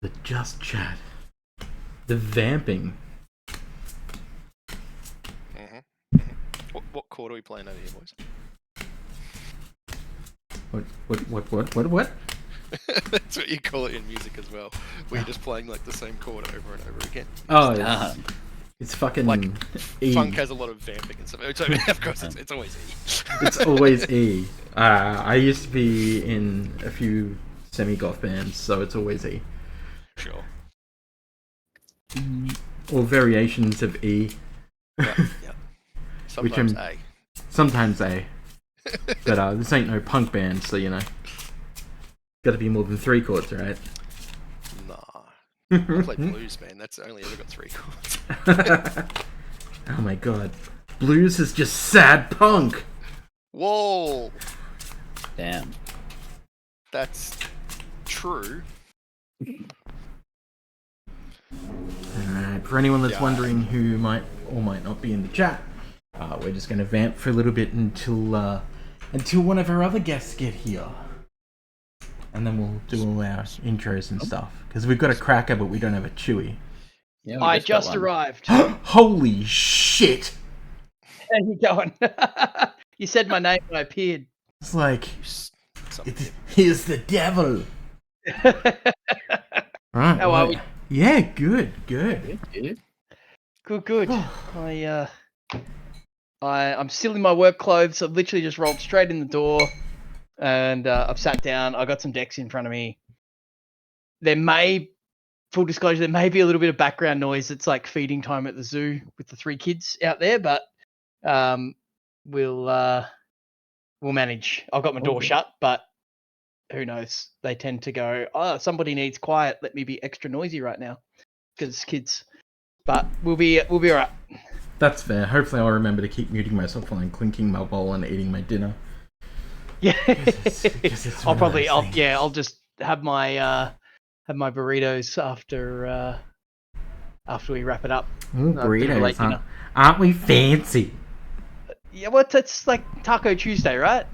But just chat. The vamping. Mm-hmm. What chord are we playing over here, boys? What? That's what you call it in music as well. Where you're just playing like the same chord over and over again. Oh, it's fucking like E. funk has a lot of vamping and stuff. So, of course, it's always E. It's always E. I used to be in a few semi-goth bands, so it's always E. Sure. Or variations of E. Yeah. Sometimes A. Sometimes A. But this ain't no punk band, so you know. Got to be more than 3 chords, right? Nah. I play blues, man. That's only ever got 3 chords. Oh my god. Blues is just sad punk! Whoa! Damn. That's true. Alright, for anyone that's wondering who might or might not be in the chat, we're just going to vamp for a little bit until one of our other guests get here. And then we'll do all our intros and stuff. Because we've got a cracker, but we don't have a chewy. Yeah, I just arrived. Holy shit! How you going? You said my name when I appeared. It's like, here's the devil. Right. How are we? Yeah, good. Good. I'm still in my work clothes. I've literally just rolled straight in the door, and I've sat down. I got some decks in front of me. Full disclosure, there may be a little bit of background noise. It's like feeding time at the zoo with the 3 kids out there, but we'll manage. I've got my door shut, but who knows? They tend to go, oh, somebody needs quiet. Let me be extra noisy right now because it's kids. But we'll be all right. That's fair. Hopefully I'll remember to keep muting myself while I'm clinking my bowl and eating my dinner. Yeah. It's I'll just have my burritos after we wrap it up. Ooh, burritos, huh? Aren't we fancy? Yeah, well, it's like Taco Tuesday, right?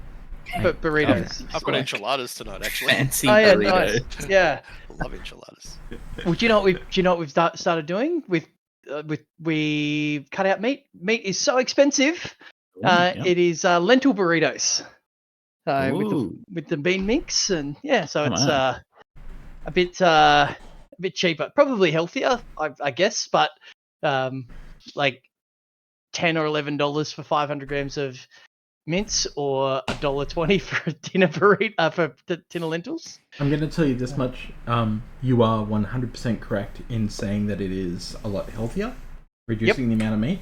But burritos. I've got enchiladas tonight, actually. Fancy yeah, burrito. nice. Yeah. I love enchiladas. Well, do you know what we've started doing with we cut out meat. Meat is so expensive. It is lentil burritos. With the bean mix, and so it's a bit cheaper, probably healthier, I guess, but like $10 or $11 for 500 grams of mince, or $1.20 for a dinner burrito for a tin of lentils. I'm going to tell you this much: you are 100% correct in saying that it is a lot healthier, reducing the amount of meat.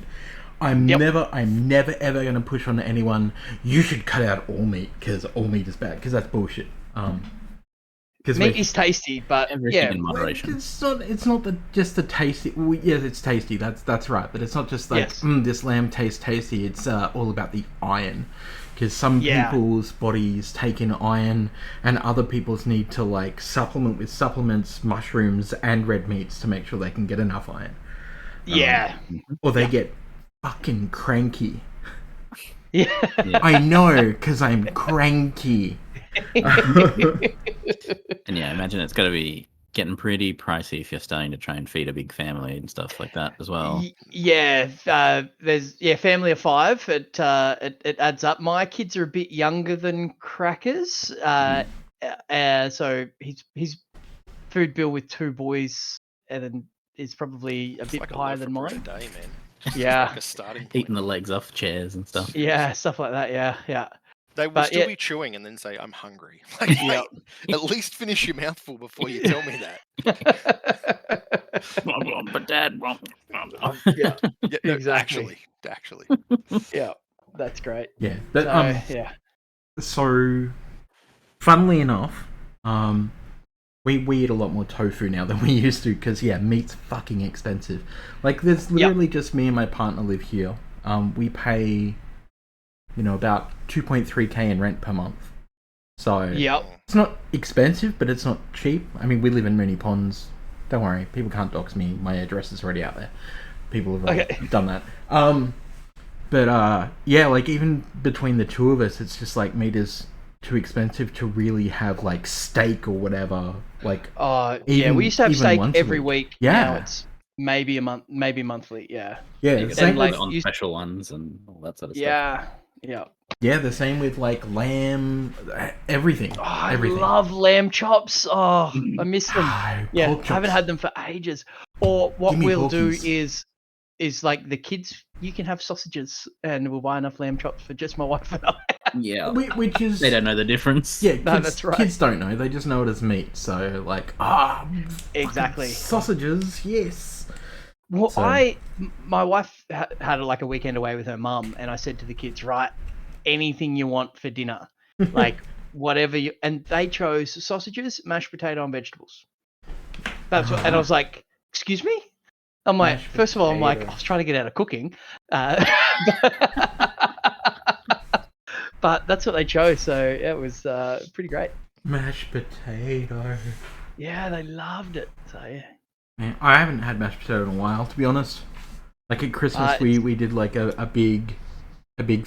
I'm never ever going to push on anyone. You should cut out all meat because all meat is bad, because that's bullshit. Because meat is tasty, but everything in moderation. It's not just the tasty. Well, yes, it's tasty. That's right. But it's not just like this lamb tastes tasty. It's all about the iron, because some people's bodies take in iron, and other people's need to like supplement with supplements, mushrooms, and red meats to make sure they can get enough iron. Or they get fucking cranky. Yeah. I know, because I'm cranky. And imagine it's got to be getting pretty pricey if you're starting to try and feed a big family and stuff like that as well. There's family of 5. It adds up. My kids are a bit younger than Crackers, so his food bill with 2 boys and then is probably a bit like higher than mine. A day, man. Yeah, like a starting point. Eating the legs off chairs and stuff. Yeah, stuff like that. Yeah. They will still be chewing and then say, "I'm hungry." Like, hey, at least finish your mouthful before you tell me that. But Dad, yeah, exactly. Actually. Yeah, that's great. Yeah, but So, funnily enough, we eat a lot more tofu now than we used to, because meat's fucking expensive. Like, there's literally just me and my partner live here. We pay, about 2.3k in rent per month. So it's not expensive, but it's not cheap. I mean, we live in Mooney Ponds. Don't worry, people can't dox me. My address is already out there. People have already done that. But like, even between the two of us, it's just like meat is too expensive to really have like steak or whatever. Like, yeah, even- we used to have even steak once a every week. week. Yeah. Now it's maybe a month, maybe monthly. Yeah. yeah, You the can same And, like, put it on you- special ones and all that sort of stuff. Yeah. Yeah. yeah, the same with like lamb, everything. Oh, I everything. love lamb chops. Oh, I miss them. Ah, Yeah, pork I haven't chops. had them for ages. Or what Give me we'll do porkies. is like the kids. You can have sausages, and we'll buy enough lamb chops for just my wife and I. Yeah. Which is They don't know the difference. yeah, kids, No, that's right. kids don't know. They just know it as meat. So like Exactly. sausages, yes. Well, So- my wife had like a weekend away with her mum, and I said to the kids, right, anything you want for dinner, like whatever you, and they chose sausages, mashed potato, and vegetables. That's what, and I was like, excuse me. I'm like, Mashed first of all, I'm like, potato. I was trying to get out of cooking, but that's what they chose, so it was pretty great. Mashed potato. Yeah, they loved it. So yeah. Man, I haven't had mashed potato in a while, to be honest. Like at Christmas, It's- we did like a big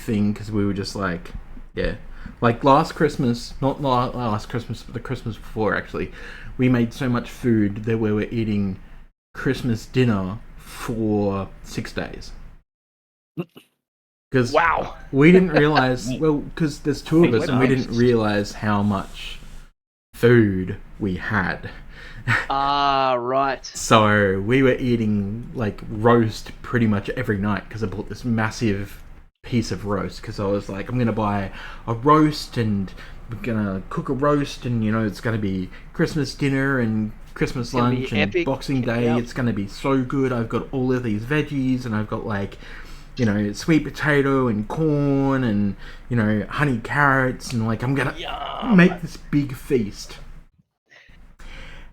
thing because we were just like, yeah, like last Christmas, not last Christmas, but the Christmas before actually, we made so much food that we were eating Christmas dinner for 6 days. Because Wow. we didn't realize, well, because there's two of us, and we didn't realize how much food we had. Ah, right. So we were eating like roast pretty much every night because I bought this massive piece of roast because I was like, I'm gonna buy a roast and we're gonna cook a roast, and you know it's gonna be Christmas dinner and Christmas gonna be lunch and epic. Boxing Day. Yep. It's gonna be so good. I've got all of these veggies and I've got like, you know, sweet potato and corn and, you know, honey carrots, and like I'm gonna Yum. make this big feast.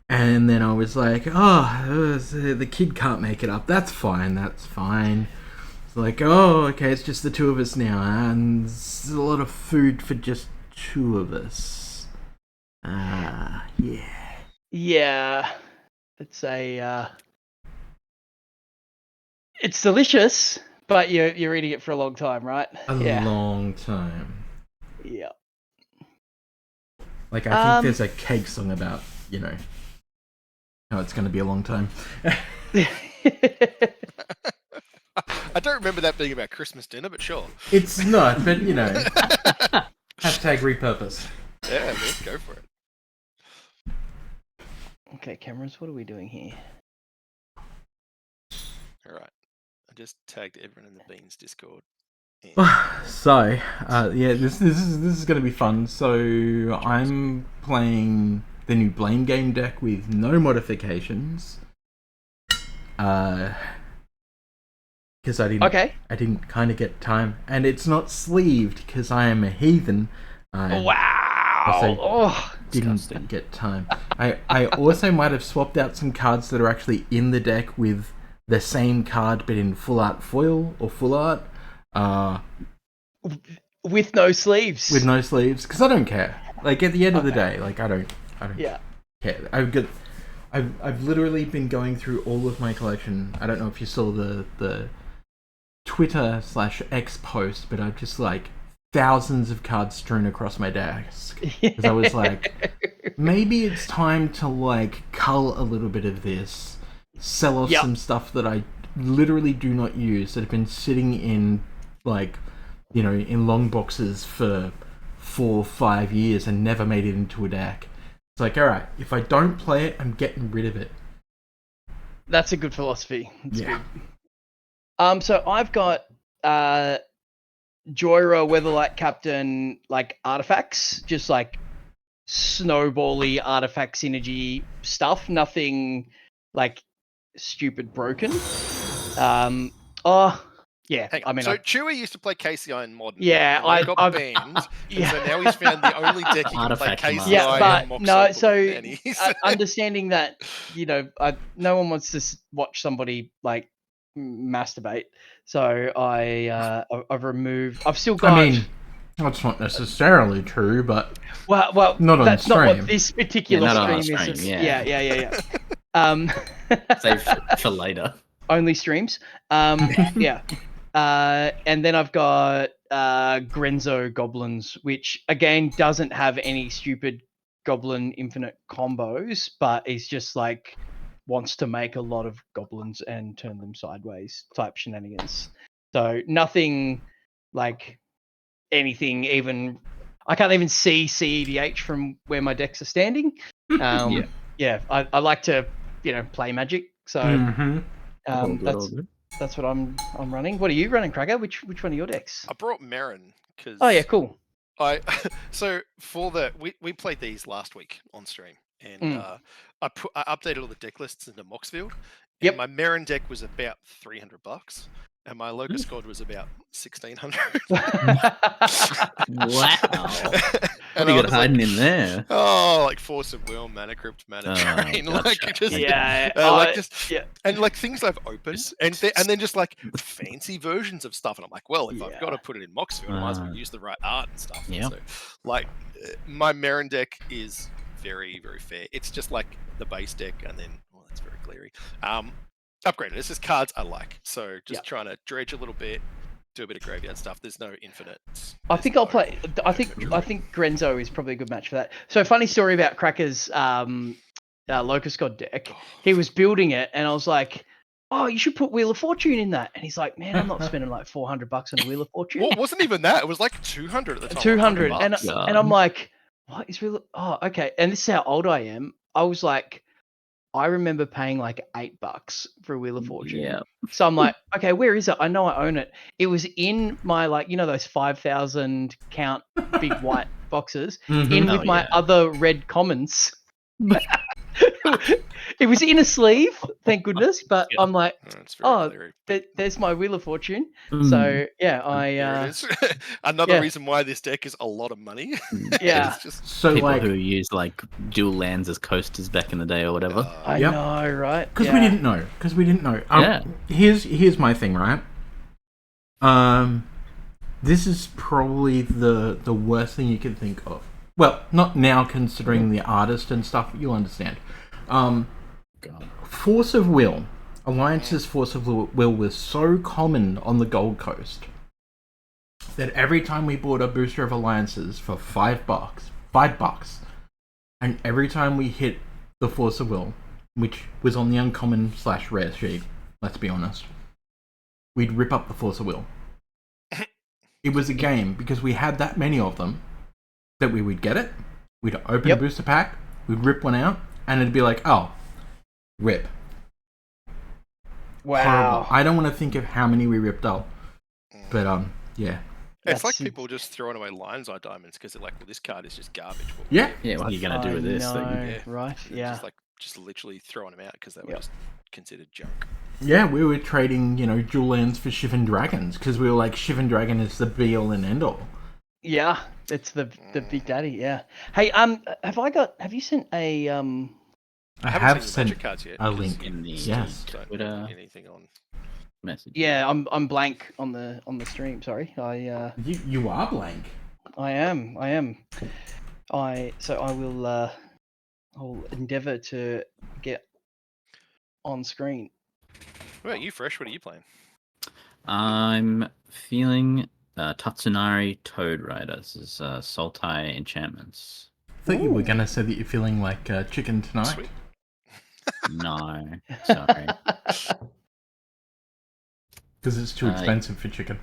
And then I was like, oh, the kid can't make it up. That's fine. It's like, oh, okay, it's just the two of us now, and it's a lot of food for just two of us. Yeah. Yeah, it's it's delicious, but you're eating it for a long time, right? A Yeah, long time. yeah. Like, I think there's a cake song about, you know, how it's going to be a long time. I don't remember that being about Christmas dinner, but sure. It's not, but, you know, hashtag repurpose. Yeah, man, go for it. Okay, cameras, what are we doing here? All right. I just tagged everyone in the Beans Discord. So, yeah, this is going to be fun. So, I'm playing the new Blame Game deck with no modifications. Because I didn't kind of get time, and it's not sleeved because I am a heathen. Wow! also Oh, didn't Disgusting. get time. I also might have swapped out some cards that are actually in the deck with the same card but in full art foil or full art. with no sleeves. With no sleeves, because I don't care. Like at the end of the Okay. day, like I don't Yeah. care. I've literally been going through all of my collection. I don't know if you saw the Twitter/X post, but I've just like thousands of cards strewn across my desk because I was like, maybe it's time to like cull a little bit of this, sell off Yep. some stuff that I literally do not use that have been sitting in like, you know, in long boxes for 4 or 5 years and never made it into a deck. It's like, all right, if I don't play it, I'm getting rid of it. That's a good philosophy. That's Yeah. good. So I've got Joyra Weatherlight Captain like artifacts, just like snowbally artifact synergy stuff. Nothing like stupid broken. Yeah. Hang on. I mean, So Chewie used to play KCI in Modern. Yeah, and that got I've- banned. yeah. So now he's found the only deck he can play Artifact KCI master. Yeah, but and Mox no. Opal So in, and he's- understanding that, you know, no one wants to watch somebody like masturbate. So I've removed. I've still got. I mean, that's not necessarily true, but well, not on that's not stream. what this particular Yeah, not on stream stream, is. yeah. Yeah. Save for later. Only streams. Yeah. And then I've got Grenzo goblins, which again doesn't have any stupid goblin infinite combos, but is just like wants to make a lot of goblins and turn them sideways type shenanigans. So nothing like anything even. I can't even see CEDH from where my decks are standing. Yeah, I like to play Magic, so All good. that's what I'm running. What are you running, Cracker? Which one of your decks? I brought Marin because. Oh yeah, cool. So for we played these last week on stream, and I updated all the deck lists into Moxfield. And Yep. my Marin deck was about $300, and my Locust God was about $1,600. Wow. And What do you I got was hiding like, in there? Oh, like Force of Will, Mana Crypt, Mana Drain, like gotcha. just yeah. and like things I've opened, and then just like fancy versions of stuff, and I'm like, well, if I've got to put it in Moxfield, I might as well use the right art and stuff. Yep. So, like, my Marin deck is very, very fair. It's just like the base deck, and then that's very glary. Upgraded. It's just cards I like. So just trying to dredge a little bit, do a bit of graveyard stuff. There's no infinite. I think I'll play. I think Grenzo is probably a good match for that. So funny story about Cracker's Locust God deck. He was building it, and I was like, "Oh, you should put Wheel of Fortune in that." And he's like, "Man, I'm not spending like $400 on a Wheel of Fortune." Well, it wasn't even that. It was like 200 at the time. 200, and $100. I'm like, "What is Wheel? Oh, okay." And this is how old I am. I was like, I remember paying like $8 for a Wheel of Fortune. Yeah. So I'm like, okay, where is it? I know I own it. It was in my those 5,000 count big white boxes in with my other red commons. It was in a sleeve, thank goodness. But I'm like, there's my Wheel of Fortune. So yeah, There it is. Another reason why this deck is a lot of money. Yeah. It's just So people like, who used like dual lands as coasters back in the day or whatever. I know, right? Because we didn't know. Here's my thing, right? This is probably the worst thing you can think of. Well, not now, considering the artist and stuff. You'll understand. Force of Will. Alliance's Force of Will was so common on the Gold Coast that every time we bought a booster of Alliances for $5, and every time we hit the Force of Will, which was on the uncommon/rare sheet, let's be honest, we'd rip up the Force of Will. It was a game because we had that many of them that we would get it, we'd open a booster pack, we'd rip one out, and it'd be like, oh, rip. Wow. Horrible. I don't want to think of how many we ripped up, but yeah. It's like people just throwing away Lion's Eye diamonds because they're like, well, this card is just garbage. Yeah. What are you gonna do with this? Right? Yeah. Just literally throwing them out because they were just considered junk. Yeah, we were trading, dual lands for Shivan Dragons because we were like, Shivan Dragon is the be all and end all. Yeah, it's the big daddy. Yeah. Hey, have you sent a I have sent Magic cards yet, a link. In the Twitter, anything on message. Yeah, I'm blank on the stream. Sorry, You are blank. I am. So I will. I'll endeavour to get on screen. What about you, Fresh? What are you playing? I'm feeling Tatsunari Toad Rider. This is Sultai Enchantments. I thought you were going to say that you're feeling like chicken tonight. Sweet. No, sorry. Because it's too expensive for chicken.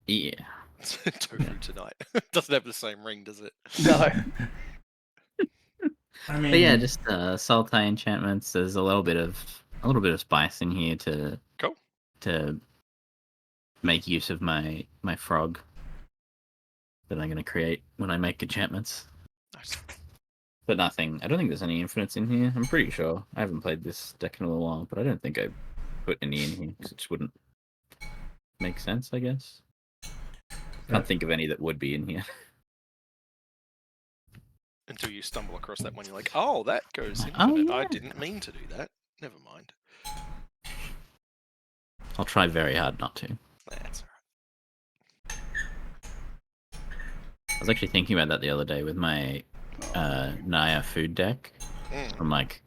Yeah. Tofu tonight. Doesn't have the same ring, does it? No. I mean, But yeah, just Sultai Enchantments. There's a little bit of spice in here to make use of my frog that I'm going to create when I make enchantments. Nice. But nothing. I don't think there's any infinites in here. I'm pretty sure. I haven't played this deck in a little while, but I don't think I put any in here because it just wouldn't make sense, I guess. Can't think of any that would be in here. Until you stumble across that one, you're like, oh, that goes infinite. I didn't mean to do that. Never mind. I'll try very hard not to. That's alright. I was actually thinking about that the other day with my Naya food deck. I'm like,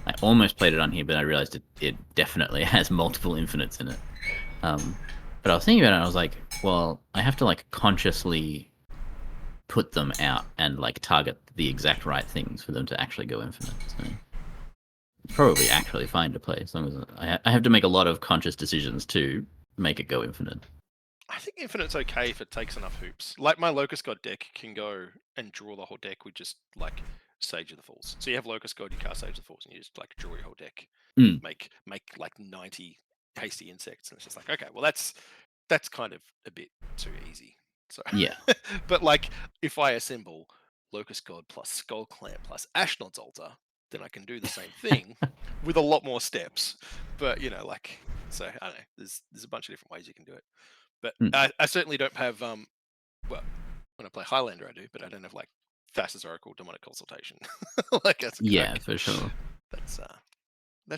I almost played it on here, but I realized it definitely has multiple infinites in it. But I was thinking about it, and I was like, Well, I have to like consciously put them out and like target the exact right things for them to actually go infinite. So probably actually fine to play as long as I have to make a lot of conscious decisions to make it go infinite. I think infinite's okay if it takes enough hoops. Like my Locust God deck can go and draw the whole deck with just like Sage of the Falls. So you have Locust God, you cast Sage of the Falls, and you just like draw your whole deck. Make like 90 hasty insects, and it's just like, okay, well that's kind of a bit too easy. So yeah. But like if I assemble Locust God plus Skull Clamp plus Ashnod's Altar, then I can do the same thing with a lot more steps. But you know, like, so I don't know. There's a bunch of different ways you can do it. But I certainly don't have well, when I play Highlander I do, but I don't have like Thassa's Oracle, Demonic Consultation. Like that's for sure. That's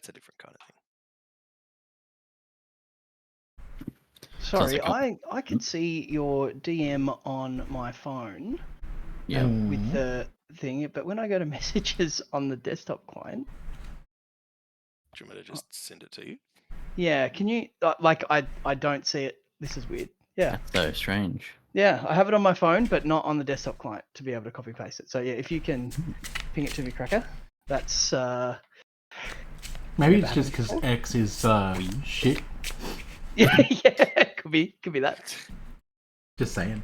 a different kind of thing. Sorry, I can see your DM on my phone. Yeah. With the thing, but when I go to messages on the desktop client, do you want me to just send it to you? Yeah, can you like I don't see it. This is weird. Yeah. That's so strange. Yeah, I have it on my phone, but not on the desktop client to be able to copy paste it. So yeah, if you can ping it to me, Cracker, that's maybe it's just because X is shit. Yeah, could be that. Just saying.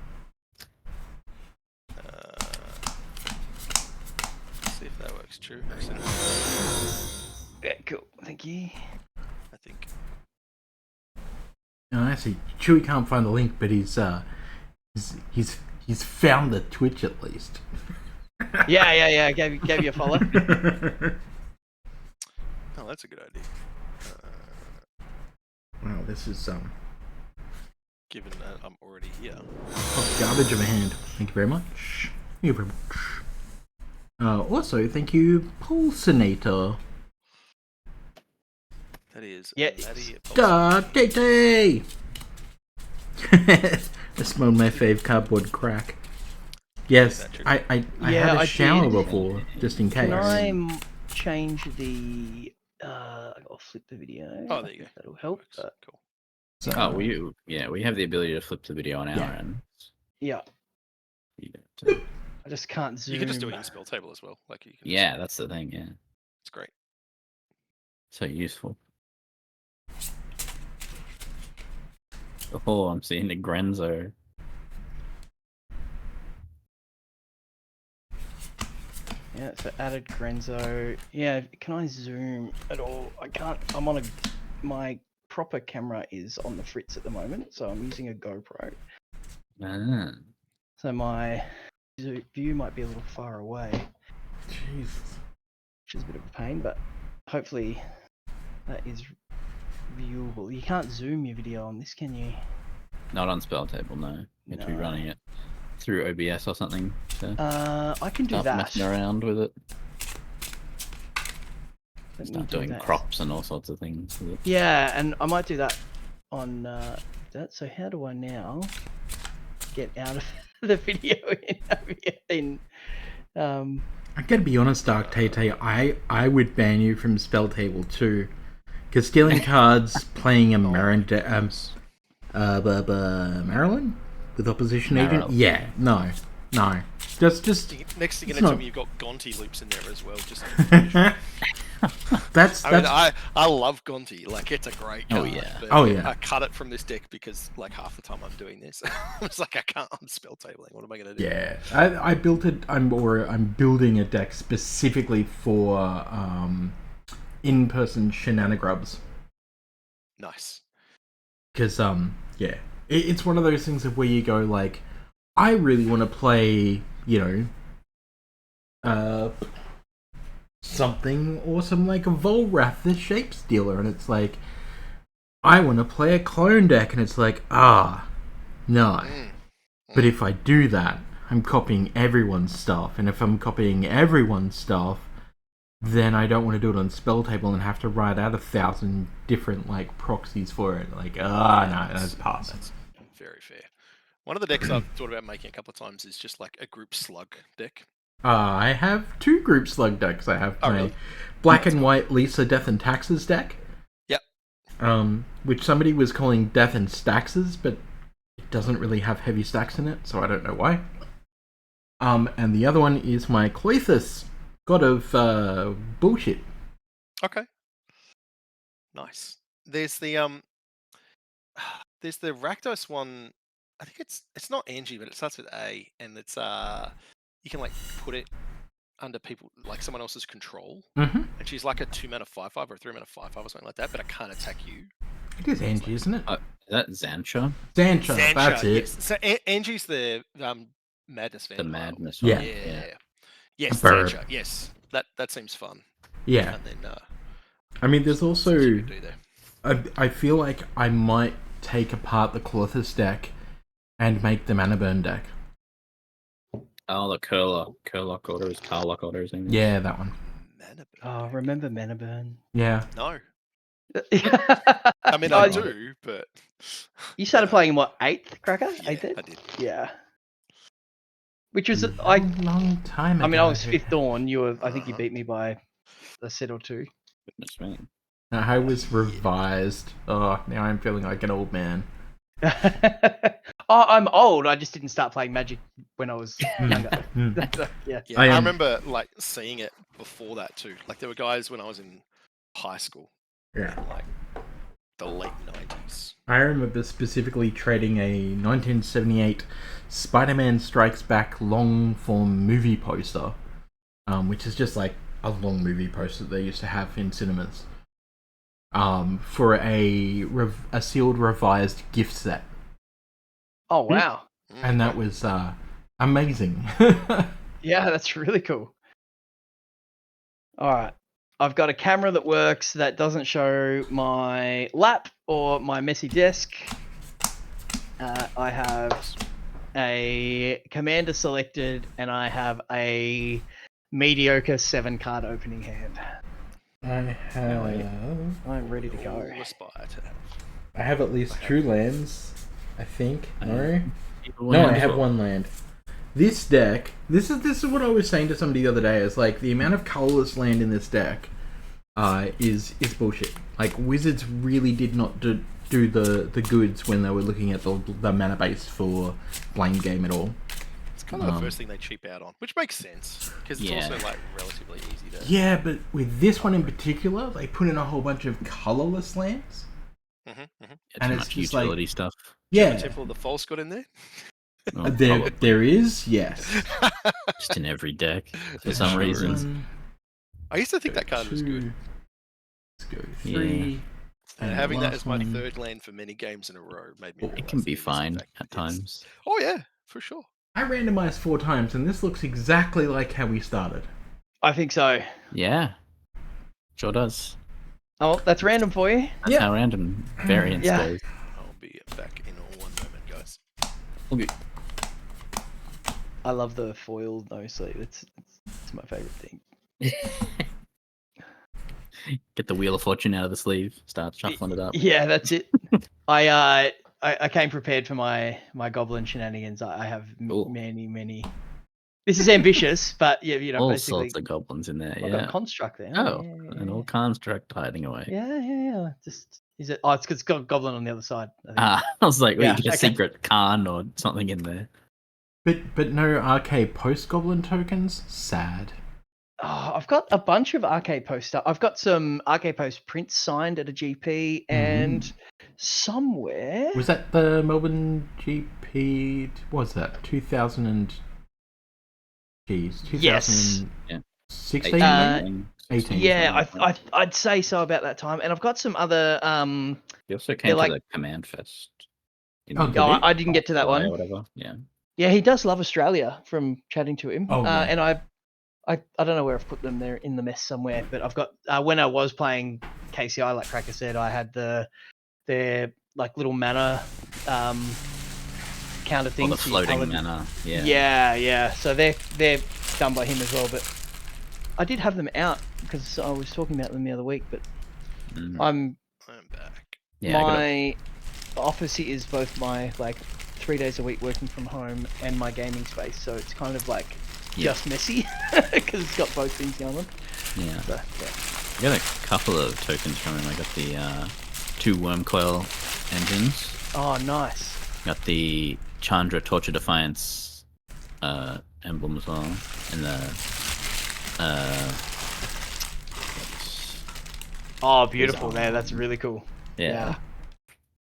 See if that works. True. Yeah, cool. Thank you. I think. No, actually, Chewy can't find the link, but he's found the Twitch at least. Yeah. Gave you a follow. Oh, that's a good idea. Wow, this is Given that I'm already here. Garbage of a hand. Thank you very much. Thank you very much. Also, thank you, Pulsinator. That is. Yeah. Dark Day. This one my fave cardboard crack. Yes, I had a shower before, just in case. Can I change the? I'll flip the video. Oh, there you go. That'll help. Cool. So, we have the ability to flip the video on our end. Yeah. I just can't zoom. You can just do it in Spell Table as well. Like you can. Yeah, that's the thing. Yeah. It's great. So useful. Oh, I'm seeing the Grenzo. Yeah, so added Grenzo. Yeah, can I zoom at all? I can't. I'm on my proper camera is on the fritz at the moment, so I'm using a GoPro. So my view might be a little far away. Jesus. Which is a bit of a pain, but hopefully that is viewable. You can't zoom your video on this, can you? Not on Spell Table, no. You have to be running it through OBS or something. I can do that. Messing around with it. Start doing crops and all sorts of things with it. Yeah, and I might do that on that. So how do I now get out of the video in I gotta be honest, Dark Tay, I would ban you from Spell Table too, because stealing cards, playing a Maryland with opposition agent. Yeah, no. Just next thing you know, you've got Gonti loops in there as well. Just that's. I love Gonti. Like it's a great card. Oh yeah. I cut it from this deck because like half the time I'm doing this, I was like, I'm spell tabling. What am I gonna do? Yeah, I built it. I'm building a deck specifically for in-person shenanigans. Nice. Because it's one of those things of where you go like, I really want to play, something awesome like a Volrath the Shape Stealer, and it's like, I want to play a clone deck, and it's like, no. But if I do that, I'm copying everyone's stuff, and if I'm copying everyone's stuff, then I don't want to do it on Spell Table and have to write out 1,000 different proxies for it. Like, no, that's pass. That's very fair. One of the decks I've thought about making a couple of times is just like a group slug deck. I have 2 group slug decks. I have my black and white Lisa Death and Taxes deck. Yep. Which somebody was calling Death and Staxes, but it doesn't really have heavy stacks in it, so I don't know why. And the other one is my Cleithus, god of bullshit. Okay. Nice. There's the Rakdos one. I think it's not Angie, but it starts with A, and it's you can like put it under people like someone else's control, and she's like a 2-mana 5/5 or a 3-mana 5/5 or something like that, but it can't attack you. It is Angie, isn't it? Is that Xancha? Xancha, that's it. Yes. So Angie's the Madness Vampire. The Madness Yeah. one. Yes, Burp. Xancha. Yes, that seems fun. Yeah. And then I mean, there's also you can do there. I feel like I might take apart the Clothis deck and make the Mana Burn deck. Oh, the Curlock orders, Carlock orders. Yeah, that one. Mana Burn. Oh, remember Mana Burn? Yeah. No. I I mean, I do, but You started playing in what, 8th, Cracker? Yeah, 8th? I did. Yeah. Which was long time ago. I mean, I was 5th Dawn. You were. I think you beat me by a set or two. Goodness me. I was revised. Oh, now I'm feeling like an old man. I'm old. I just didn't start playing Magic when I was younger. Yeah. Yeah, I remember like seeing it before that too. Like there were guys when I was in high school. Yeah. In, like the late 90s. I remember specifically trading a 1978 Spider-Man Strikes Back long form movie poster, which is just like a long movie poster they used to have in cinemas, for a sealed revised gift set. Oh wow. And that was amazing. Yeah, that's really cool. All right. I've got a camera that works that doesn't show my lap or my messy desk. I have a commander selected and I have a mediocre 7-card opening hand. I'm ready to go. I have at least 2 lands, I think. No, I have 1 land. This deck, this is what I was saying to somebody the other day. Is like the amount of colorless land in this deck is bullshit. Like Wizards really did not do the goods when they were looking at the mana base for Blame Game at all. It's kind of the first thing they cheap out on, which makes sense because it's also like relatively easy to. Yeah, but with this one in particular, they put in a whole bunch of colorless lands, and it's just utility like, stuff. Yeah, Temple of the False got in there. Oh, there is, yes. Just in every deck for some reason. I used to think that card was good. Let's go 3. And having that as my 3rd land for many games in a row made me realize it can be fine at times. Oh yeah, for sure. I randomized 4 times, and this looks exactly like how we started. I think so. Yeah, sure does. Oh, that's random for you. That's how random variance goes. I'll be back in one moment, guys. Okay. I love the foil no sleeve. It's my favorite thing. Get the Wheel of Fortune out of the sleeve. Start shuffling it up. Yeah, that's it. I came prepared for my goblin shenanigans. I have many. This is ambitious, but yeah, you know, all basically sorts of goblins in there. I've got a construct there. Oh, an old construct hiding away. Yeah. Just is it? Oh, it's because it's got goblin on the other side. I was like, well, you get a secret Khan or something in there. But no arcade post goblin tokens. Sad. Oh, I've got a bunch of arcade post stuff. I've got some arcade post prints signed at a GP, and somewhere was that the Melbourne GP? What was that 2000 and? Geez, 2016, 18. Yeah, I'd say so about that time. And I've got some other. You also came to the Command Fest. I didn't get to that one. Or whatever. Yeah. Yeah, he does love Australia from chatting to him. Oh, and I don't know where I've put them. They're in the mess somewhere. But I've got when I was playing KCI, like Cracker said, I had their like little mana counter things. The floating mana. Yeah. So they're done by him as well. But I did have them out because I was talking about them the other week. But I'm back. Yeah, my office is both my 3 days a week working from home and my gaming space, so it's kind of like just messy because it's got both things going on. Yeah. So, I got a couple of tokens from him. I got the 2 Wormcoil engines. Oh, nice. Got the Chandra Torture Defiance emblem as well, and the Oh, beautiful, man. That's really cool. yeah.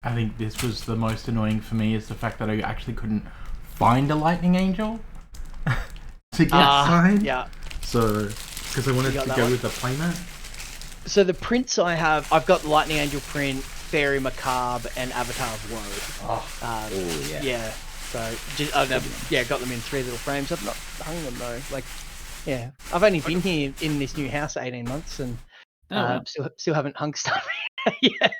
I think this was the most annoying for me, is the fact that I actually couldn't find a Lightning Angel to get signed. Yeah. So, because I wanted to go with the playmat. So the prints I've got Lightning Angel print, Fairy Macabre, and Avatar of Woe. Yeah. So just got them in 3 little frames. I've not hung them though. Like, yeah, I've only been here in this new house 18 months, and still haven't hung stuff yet.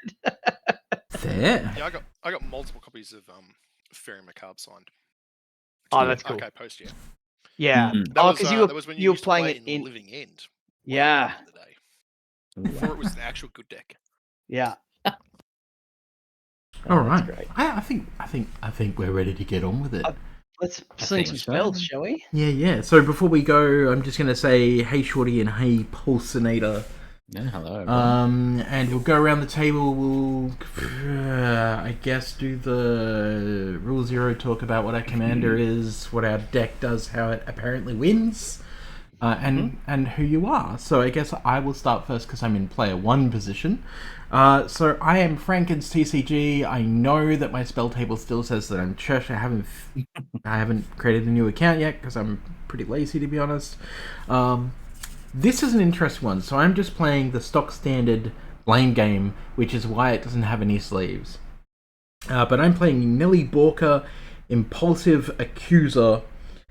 There. Yeah, I got multiple copies of Fairy Macabre signed. Oh, that's cool. Okay, post yeah. Yeah. Because that was when you were playing it in Living End. Yeah. Back in the day. Before it was an actual good deck. Yeah. All right. Great. I think we're ready to get on with it. Let's sling some spells, shall we? Yeah. So before we go, I'm just gonna say, hey Shorty and hey Pulsinator. Yeah, hello. Everyone. And we'll go around the table. We'll, I guess, do the Rule 0 talk about what our commander is, what our deck does, how it apparently wins, and who you are. So I guess I will start first because I'm in player 1 position. So I am Franken's TCG. I know that my spell table still says that I'm Chush. I haven't created a new account yet because I'm pretty lazy, to be honest. This is an interesting one. So I'm just playing the stock standard blame game, which is why it doesn't have any sleeves. But I'm playing Nelly Borka, Impulsive Accuser,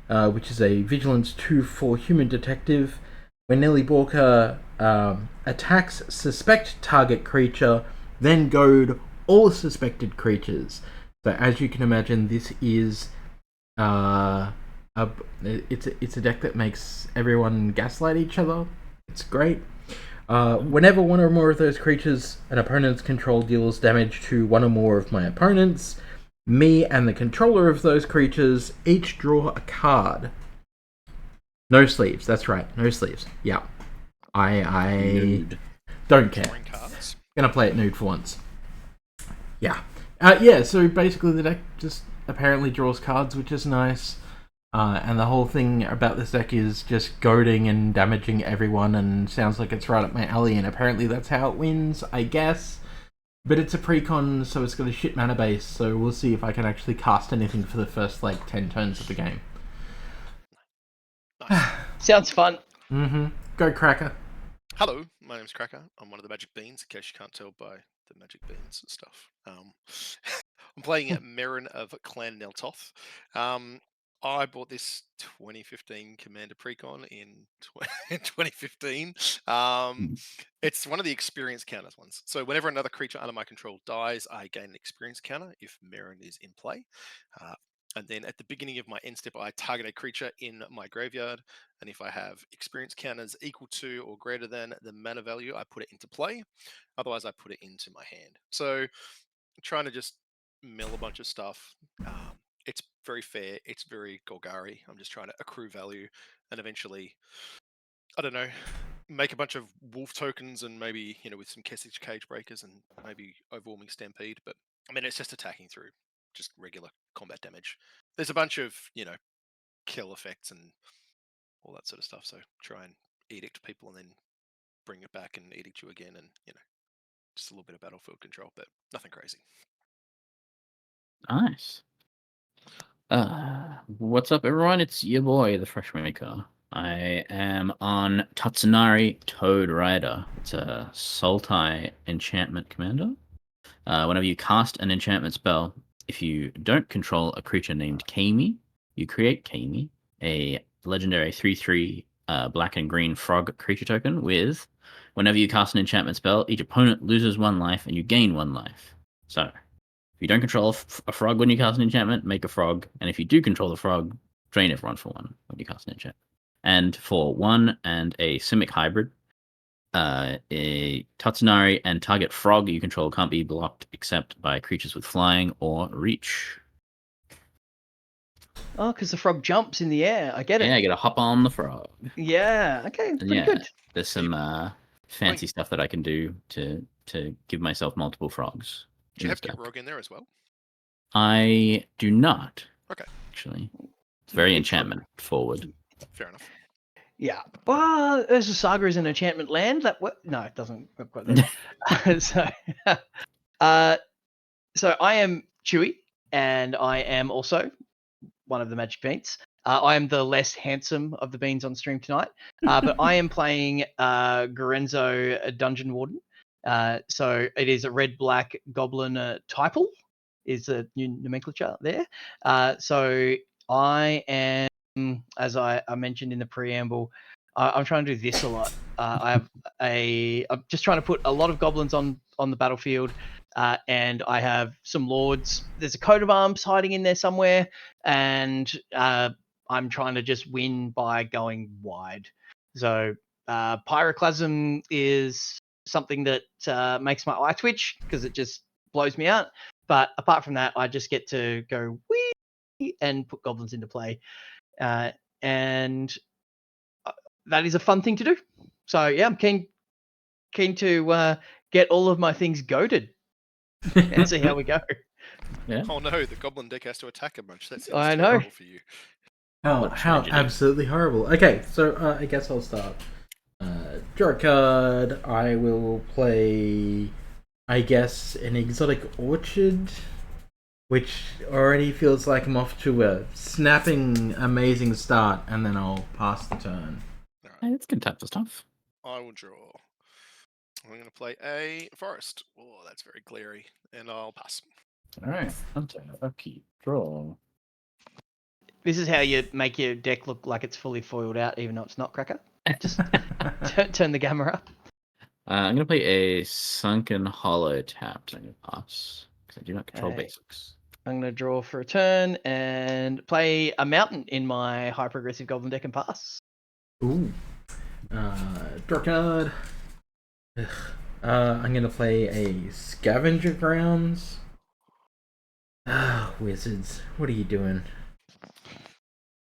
which is a Vigilance 2/4 human detective. When Nelly Borka attacks suspect target creature, then goad all suspected creatures. So as you can imagine, this is it's a deck that makes everyone gaslight each other. It's great. Whenever one or more of those creatures an opponent's control deals damage to one or more of my opponents, me and the controller of those creatures each draw a card. No sleeves, that's right, no sleeves. Yeah. I don't care. Gonna play it nude for once. Yeah. So basically the deck just apparently draws cards, which is nice. And the whole thing about this deck is just goading and damaging everyone, and sounds like it's right up my alley, and apparently that's how it wins, I guess. But it's a precon, so it's got a shit mana base, so we'll see if I can actually cast anything for the first, 10 turns of the game. Nice. Sounds fun. Go Cracker. Hello, my name's Cracker. I'm one of the Magic Beans, in case you can't tell by the Magic Beans and stuff. I'm playing at Merrin of Clan Neltoth. I bought this 2015 Commander Precon in 2015. It's one of the experience counters ones. So whenever another creature under my control dies, I gain an experience counter if Merrin is in play. And then at the beginning of my end step, I target a creature in my graveyard. And if I have experience counters equal to or greater than the mana value, I put it into play. Otherwise, I put it into my hand. So I'm trying to just mill a bunch of stuff. It's very fair. It's very Golgari. I'm just trying to accrue value and eventually, I don't know, make a bunch of wolf tokens and maybe, with some Kessage Cage Breakers and maybe Overwhelming Stampede. But I mean, it's just attacking through just regular combat damage. There's a bunch of, kill effects and all that sort of stuff. So try and edict people and then bring it back and edict you again, and, just a little bit of battlefield control, but nothing crazy. Nice. What's up, everyone? It's your boy, the Fresh Maker. I am on Tatsunari Toad Rider. It's a Sultai enchantment commander. Whenever you cast an enchantment spell, if you don't control a creature named Kami, you create Kami, a legendary 3/3 black and green frog creature token with, whenever you cast an enchantment spell, each opponent loses 1 life and you gain 1 life. So, if you don't control a frog when you cast an enchantment, make a frog. And if you do control the frog, drain everyone for 1 when you cast an enchantment. And for 1 and a Simic hybrid, a Tatsunari and target frog you control can't be blocked except by creatures with flying or reach. Oh, because the frog jumps in the air. I get it. Yeah, you gotta hop on the frog. Yeah, okay, pretty good. There's some fancy stuff that I can do to give myself multiple frogs. Do you have Kit Rogue in there as well? I do not. Okay. Actually, it's very enchantment forward. Fair enough. Yeah. Well, there's a saga is an enchantment land. No, it doesn't work quite there. So I am Chewy, and I am also one of the Magic Beans. I am the less handsome of the beans on stream tonight, but I am playing Gorenzo, a Dungeon Warden. So it is a red-black goblin typal, is the new nomenclature there. So I am, as I mentioned in the preamble, I'm trying to do this a lot. I'm just trying to put a lot of goblins on the battlefield, and I have some lords. There's a coat of arms hiding in there somewhere, and I'm trying to just win by going wide. So pyroclasm is something that makes my eye twitch because it just blows me out. But apart from that, I just get to go wee and put goblins into play, and that is a fun thing to do. So yeah, I'm keen to get all of my things goated and see how we go. Yeah. Oh no, the goblin deck has to attack a bunch. That sounds I know. terrible for you. How absolutely horrible. Okay, so I guess I'll start. Draw a card. I will play, I guess, an exotic orchard, which already feels like I'm off to a snapping, amazing start, and then I'll pass the turn. Hey, that's good type of stuff. I will draw. I'm going to play a forest. Oh, that's very glary, and I'll pass. All right. Upkeep. Draw. This is how you make your deck look like it's fully foiled out, even though it's not, Cracker. Just turn the camera up. I'm going to play a Sunken Hollow tapped. I'm going to pass because I do not control basics. I'm going to draw for a turn and play a mountain in my high progressive goblin deck and pass. Ooh. Draw a card. I'm going to play a Scavenger Grounds. Wizards, what are you doing?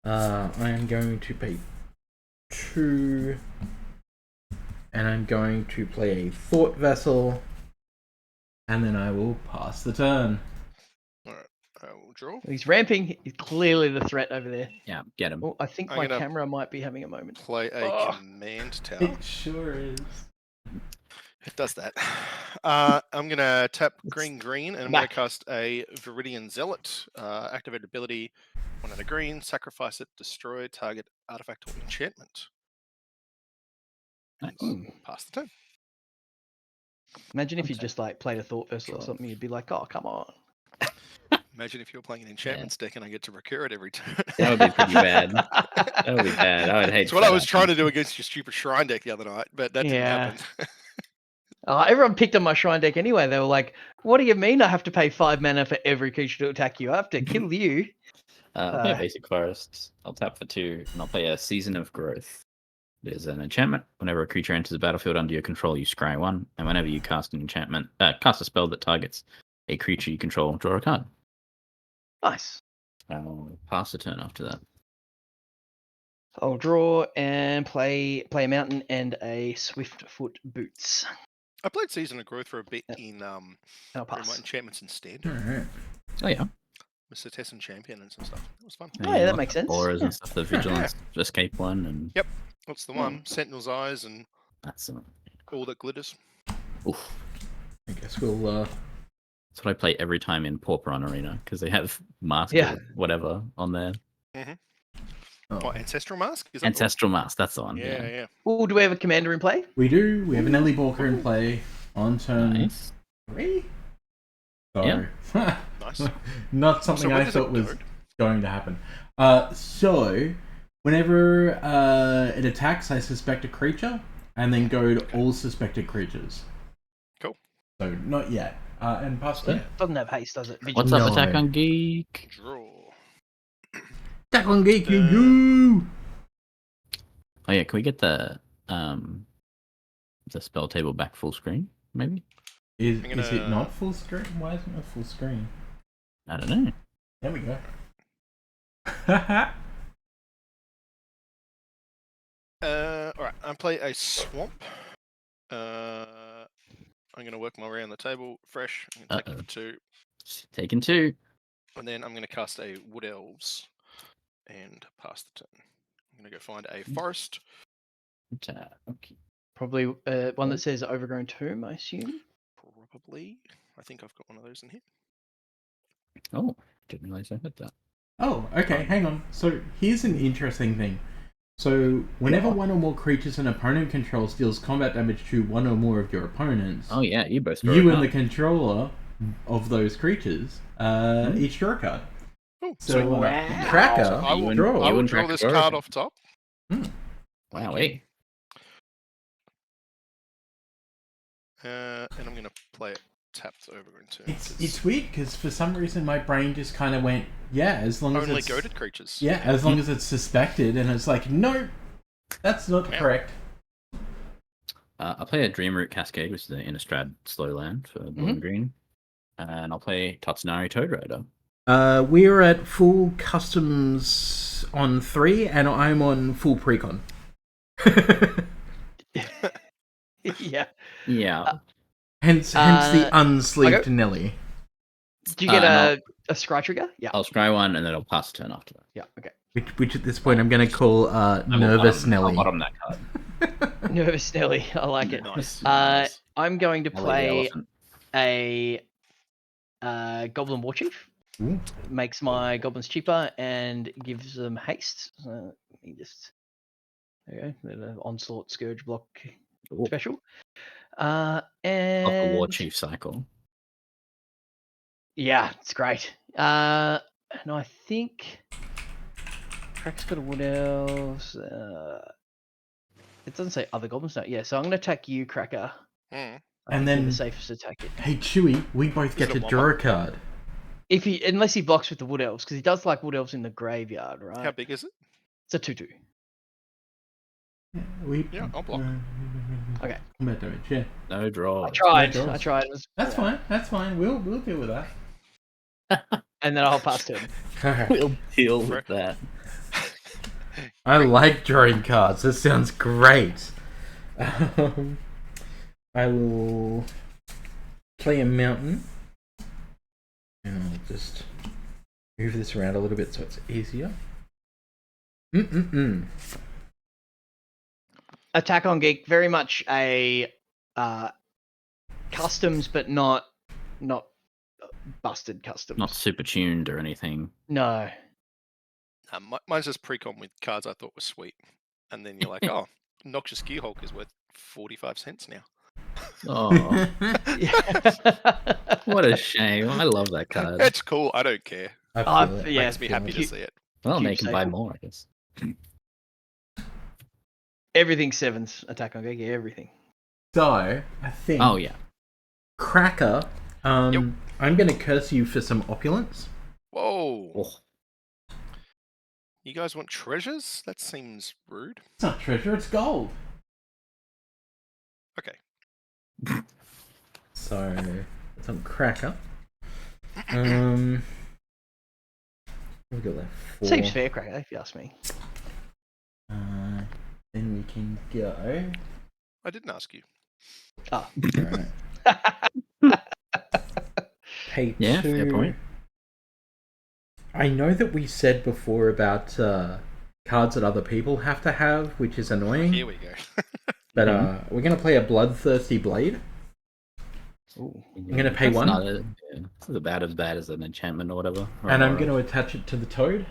I am going to pay 2, and I'm going to play a Thought Vessel, and then I will pass the turn. Alright, I will draw. He's ramping. He's clearly the threat over there. Yeah, get him. Oh, I think my camera might be having a moment. Play a command tower. It sure is. It does that. I'm going to tap green, and I'm going to cast a Viridian Zealot. Activate ability, 1 and a green, sacrifice it, destroy target artifact or enchantment. Nice. Pass the turn. Imagine if you just like played a Thought Vessel or something, you'd be like, oh, come on. Imagine if you're playing an enchantments deck and I get to recur it every turn. That would be pretty bad. That would be bad. I would hate It's what I was trying to do against your stupid shrine deck the other night, but that didn't happen. Everyone picked on my shrine deck anyway. They were like, what do you mean I have to pay 5 mana for every creature to attack you? I have to kill you. I'll play Basic Forests. I'll tap for 2, and I'll play a Season of Growth. There's an enchantment. Whenever a creature enters the battlefield under your control, you scry 1. And whenever you cast an enchantment, cast a spell that targets a creature you control, draw a card. Nice. I'll pass the turn after that. I'll draw and play a mountain and a Swiftfoot Boots. I played Season of Growth for a bit in I'll pass. my enchantments instead. Alright. Oh, yeah. Mr. Tessin Champion and some stuff. It was fun. Oh, yeah, that makes sense. Auras and stuff, the Vigilance Escape one. And Yep, that's the one. Sentinel's Eyes and that's all that glitters. Oof. I guess we'll. That's what I play every time in Pauper on Arena because they have Mask or whatever on there. Mm-hmm. Oh. What, Ancestral Mask? Is that Ancestral Mask, that's the one. Yeah. Oh, do we have a commander in play? We do. We have an Ellie Balker in play on turn 3. So, Nice. Not something I thought was going to happen. So, whenever it attacks, I suspect a creature, and then go to all suspected creatures. Cool. So, not yet. And pass turn. Doesn't have haste, does it? What's up, Attack on Geek? Draw. Attack on Geek, you! Oh yeah, can we get the spell table back full screen, maybe? Is it not full screen? Why isn't it full screen? I don't know. There we go. Alright, I play a swamp. I'm going to work my way around the table fresh. I'm going to take it for 2. Taking 2. And then I'm going to cast a Wood Elves and pass the turn. I'm going to go find a forest. Okay. Probably one that says Overgrown Tomb, I assume. Probably. I think I've got one of those in here. Oh, didn't realize I had that. Oh, okay, hang on. So here's an interesting thing. So whenever one or more creatures an opponent controls deals combat damage to one or more of your opponents, Oh yeah, you both. You and the controller of those creatures each draw a card. Oh, so wow. Cracker, So I will draw this card off top. Wow, hey. And I'm going to play it tapped over into. It's weird because for some reason my brain just kind of went, as long as only it's goaded creatures. Yeah, as long as it's suspected, and it's like, no, that's not correct. I'll play a Dreamroot Cascade, which is the Innistrad slow land for blue and green, and I'll play Tatsunari Toad Rider. We're at full customs on 3, and I'm on full precon. Yeah. Hence the unsleeved Nelly. Do you get a scry trigger? Yeah. I'll scry one, and then I'll pass a turn after that. Yeah. Okay. Which at this point I'm going to call Nervous Nelly. I'll bottom that card. Nervous Nelly. I like it. Nice. I'm going to play a Goblin Warchief. Ooh. Makes my goblins cheaper and gives them haste. Let me just... There you go. The Onslaught Scourge block special. And... Off the Warchief cycle. Yeah, it's great. And I think Crack's got a Wood Elves. It doesn't say other goblins now. Yeah, so I'm going to attack you, Cracker. And then the safest attack. Hey Chewy, we both get to draw a card. Unless he blocks with the Wood Elves, because he does like Wood Elves in the graveyard, right? How big is it? It's a 2/2. Yeah, I'll block. Okay. Combat damage, yeah. No draw. I tried. That's fine. That's fine. We'll deal with that. And then I'll pass turn. We'll deal with that. I like drawing cards. This sounds great. I will play a mountain. And I'll just move this around a little bit so it's easier. Attack on Geek, very much a customs, but not busted customs. Not super tuned or anything. No. Mine's just pre-con with cards I thought were sweet. And then you're like, oh, Noxious Gearhulk is worth 45 cents now. Oh. What a shame. I love that card. It's cool. I don't care. Yeah, Makes me happy to see it. Well, they can buy more, I guess. Everything 7s attack on Geek, yeah, everything. So, I think... Oh, yeah. Cracker, I'm going to curse you for some opulence. Whoa. Oh. You guys want treasures? That seems rude. It's not treasure, it's gold. Okay. So, it's on Cracker. We've got that 4. Seems fair, Cracker, if you ask me. Then we can go. I didn't ask you. Oh. Alright. Pay 2. Yeah, fair point. I know that we said before about cards that other people have to have, which is annoying. Here we go. But we're going to play a Bloodthirsty Blade. Ooh. I'm going to pay 1. It's about as bad as an enchantment or whatever. And I'm going to attach it to the Toad.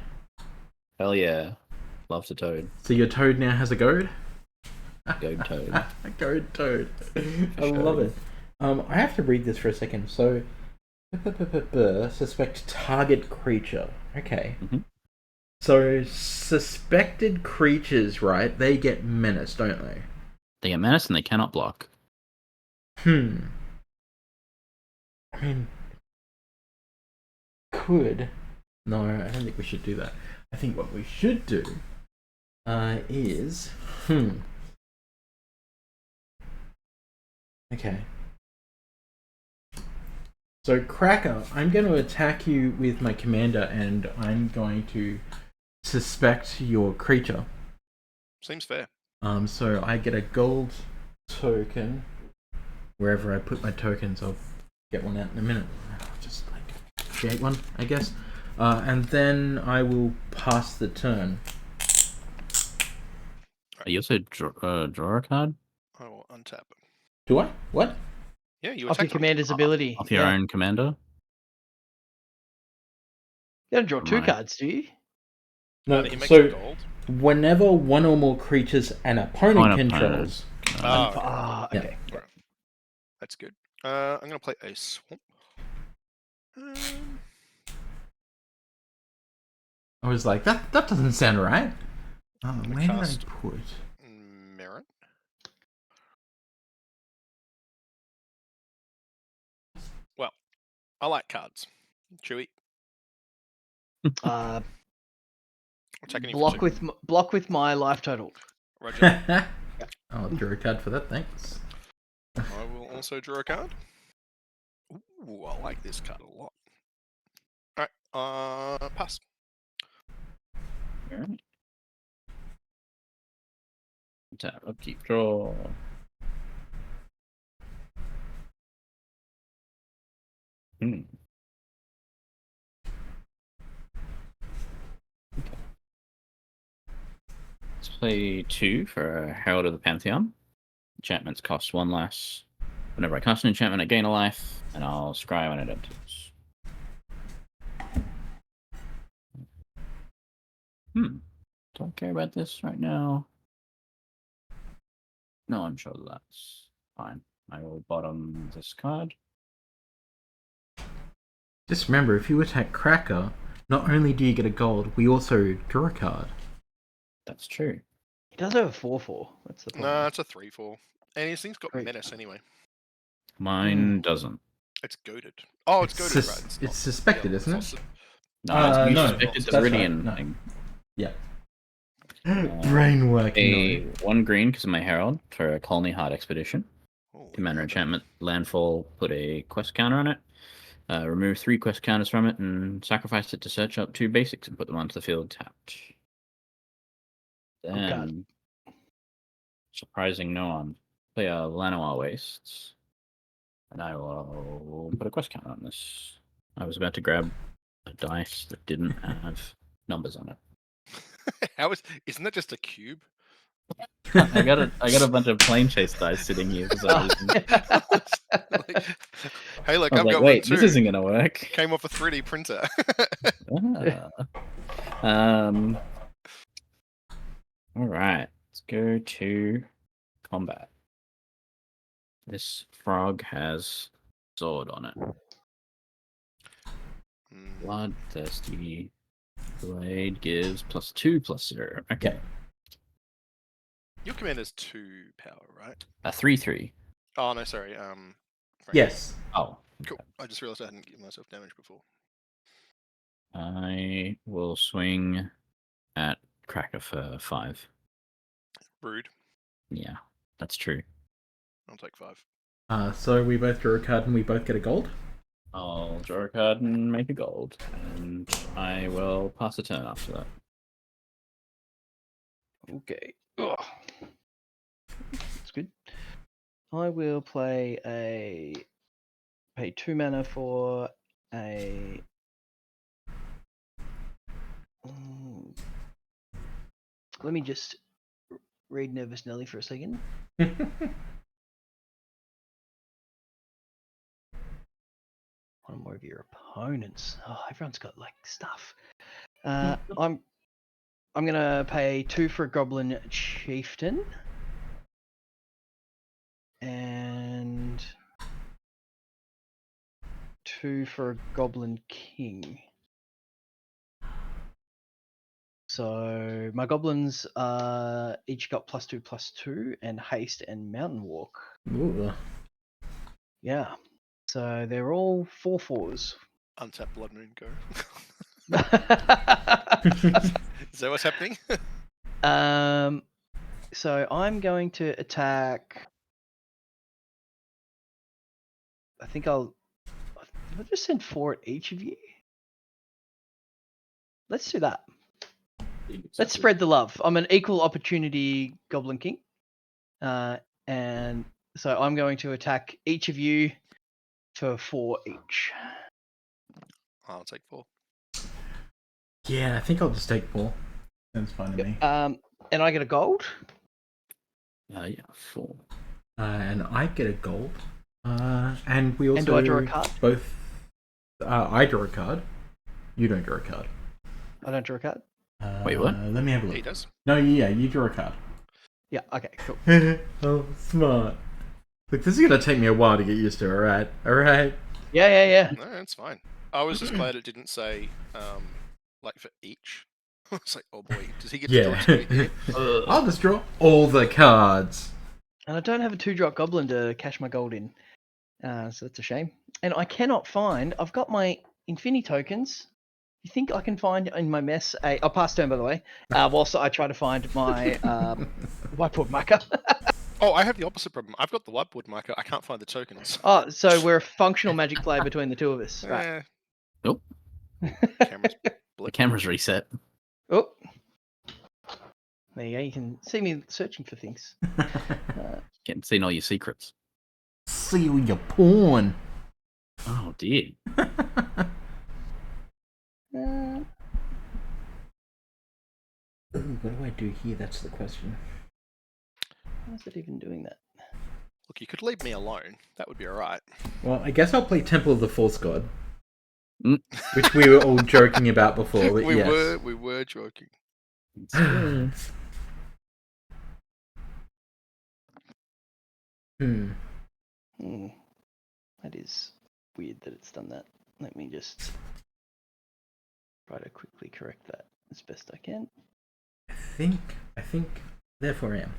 Hell yeah. Loves a Toad. So your Toad now has a Goad? Goad Toad. A Goad Toad. I love it. I have to read this for a second. So, suspect target creature. Okay. So, suspected creatures, right? They get menace, don't they? They get menace and they cannot block. I mean, could. No, I don't think we should do that. I think what we should do is... Okay. So, Cracker, I'm going to attack you with my commander, and I'm going to suspect your creature. Seems fair. So I get a gold token. Wherever I put my tokens, I'll get one out in a minute. I'll just like create one, I guess. And then I will pass the turn. You also draw a card? I will untap. Do I? What? Yeah, you Off your attack them. commander's ability. Off your own commander? You don't draw two Right. cards, do you? No, He makes so gold. whenever one or more creatures an opponent controls. Okay. Right. That's good. I'm going to play a swamp. I was like, that doesn't sound right. Where did I cast put? Merit. Well, I like cards. Chewy. Attacking you for two. Block with my life total. Roger. I'll draw a card for that, thanks. I will also draw a card. Ooh, I like this card a lot. Alright, pass. Alright. Tap, upkeep, draw. Okay. Let's play 2 for Herald of the Pantheon. Enchantments cost 1 less. Whenever I cast an enchantment, I gain a life, and I'll scry when it enters. Don't care about this right now. No, I'm sure that's fine. I will bottom this card. Just remember, if you attack Cracker, not only do you get a gold, we also draw a card. That's true. He does have a 4/4. That's the problem. No, it's a 3/4. And his thing's got menace anyway. Mine doesn't. It's goaded. Oh, it's goaded, right? It's suspected, isn't it? No, it's no, suspected that's Viridian right, no. thing. Yeah. Brain work. A 1 green because of my Herald for a Colony Heart Expedition. Holy Commander crap. enchantment, landfall, put a quest counter on it. Remove 3 quest counters from it and sacrifice it to search up 2 basics and put them onto the field tapped. Then, surprising no one, play a Lanoir Wastes. And I will put a quest counter on this. I was about to grab a dice that didn't have numbers on it. Isn't that just a cube? I got a bunch of plane chase dice sitting here for some reason. Hey, look, I was I've like, got wait, one too. this isn't gonna work. Came off a 3D printer. All right, let's go to combat. This frog has sword on it. Bloodthirsty blade gives +2/+0. Okay. Your commander's 2 power, right? A 3/3. Oh no, sorry. Yes. Oh. Cool. I just realized I hadn't given myself damage before. I will swing at Cracker for 5. Rude. Yeah, that's true. I'll take 5. So we both draw a card and we both get a gold? I'll draw a card and make a gold, and I will pass a turn after that. Okay. Ugh. That's good. I will pay 2 mana for a. Let me just read Nervous Nelly for a second. One more of your opponents. Oh, everyone's got like stuff. I'm gonna pay 2 for a Goblin Chieftain. And 2 for a Goblin King. So my goblins each got +2/+2 and haste and mountain walk. Ooh. Yeah. So they're all 4/4s. Untap Blood Moon, go. Is that what's happening? So I'm going to attack. I think I'll just send 4 at each of you. Let's do that. Let's spread the love. I'm an equal opportunity Goblin King. And so I'm going to attack each of you for 4 each. I'll take 4. Yeah, I think I'll just take 4. Sounds fine to me. And I get a gold. Yeah, 4. And I get a gold. And we also And do I draw a card? Both. I draw a card. You don't draw a card. I don't draw a card. Wait, what? Let me have a look. He does. No, yeah, you draw a card. Yeah. Okay. Cool. Oh, smart. Look, this is gonna take me a while to get used to. All right. Yeah. No, that's fine. I was just glad it didn't say like for each. I was like, oh boy, does he get to draw 2 here? I'll just draw all the cards. And I don't have a 2-drop goblin to cash my gold in, so that's a shame. And I cannot find. I've got my Infinity tokens. You think I can find in my mess? I'll pass turn, by the way. Whilst I try to find my whiteboard marker. Oh, I have the opposite problem. I've got the whiteboard marker. I can't find the tokens. Oh, so we're a functional magic player between the two of us, right? Nope. The camera's reset. Oh, there you go. You can see me searching for things. Getting seen all your secrets. See all your porn. Oh dear. What do I do here? That's the question. How is it even doing that? Look, you could leave me alone. That would be alright. Well, I guess I'll play Temple of the Force God. Which we were all joking about before. But we were joking. That is weird that it's done that. Let me just try to quickly correct that as best I can. I think therefore I am.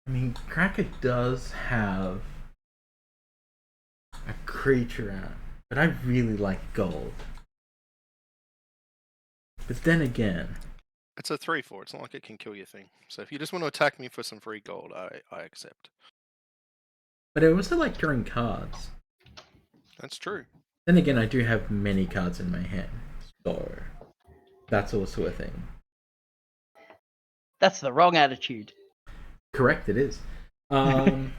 I mean, Cracker does have a creature out, but I really like gold. But then again, it's a 3/4. It's not like it can kill your thing. So if you just want to attack me for some free gold, I accept. But I also like drawing cards. That's true. Then again, I do have many cards in my hand, so that's also a thing. That's the wrong attitude. Correct, it is. All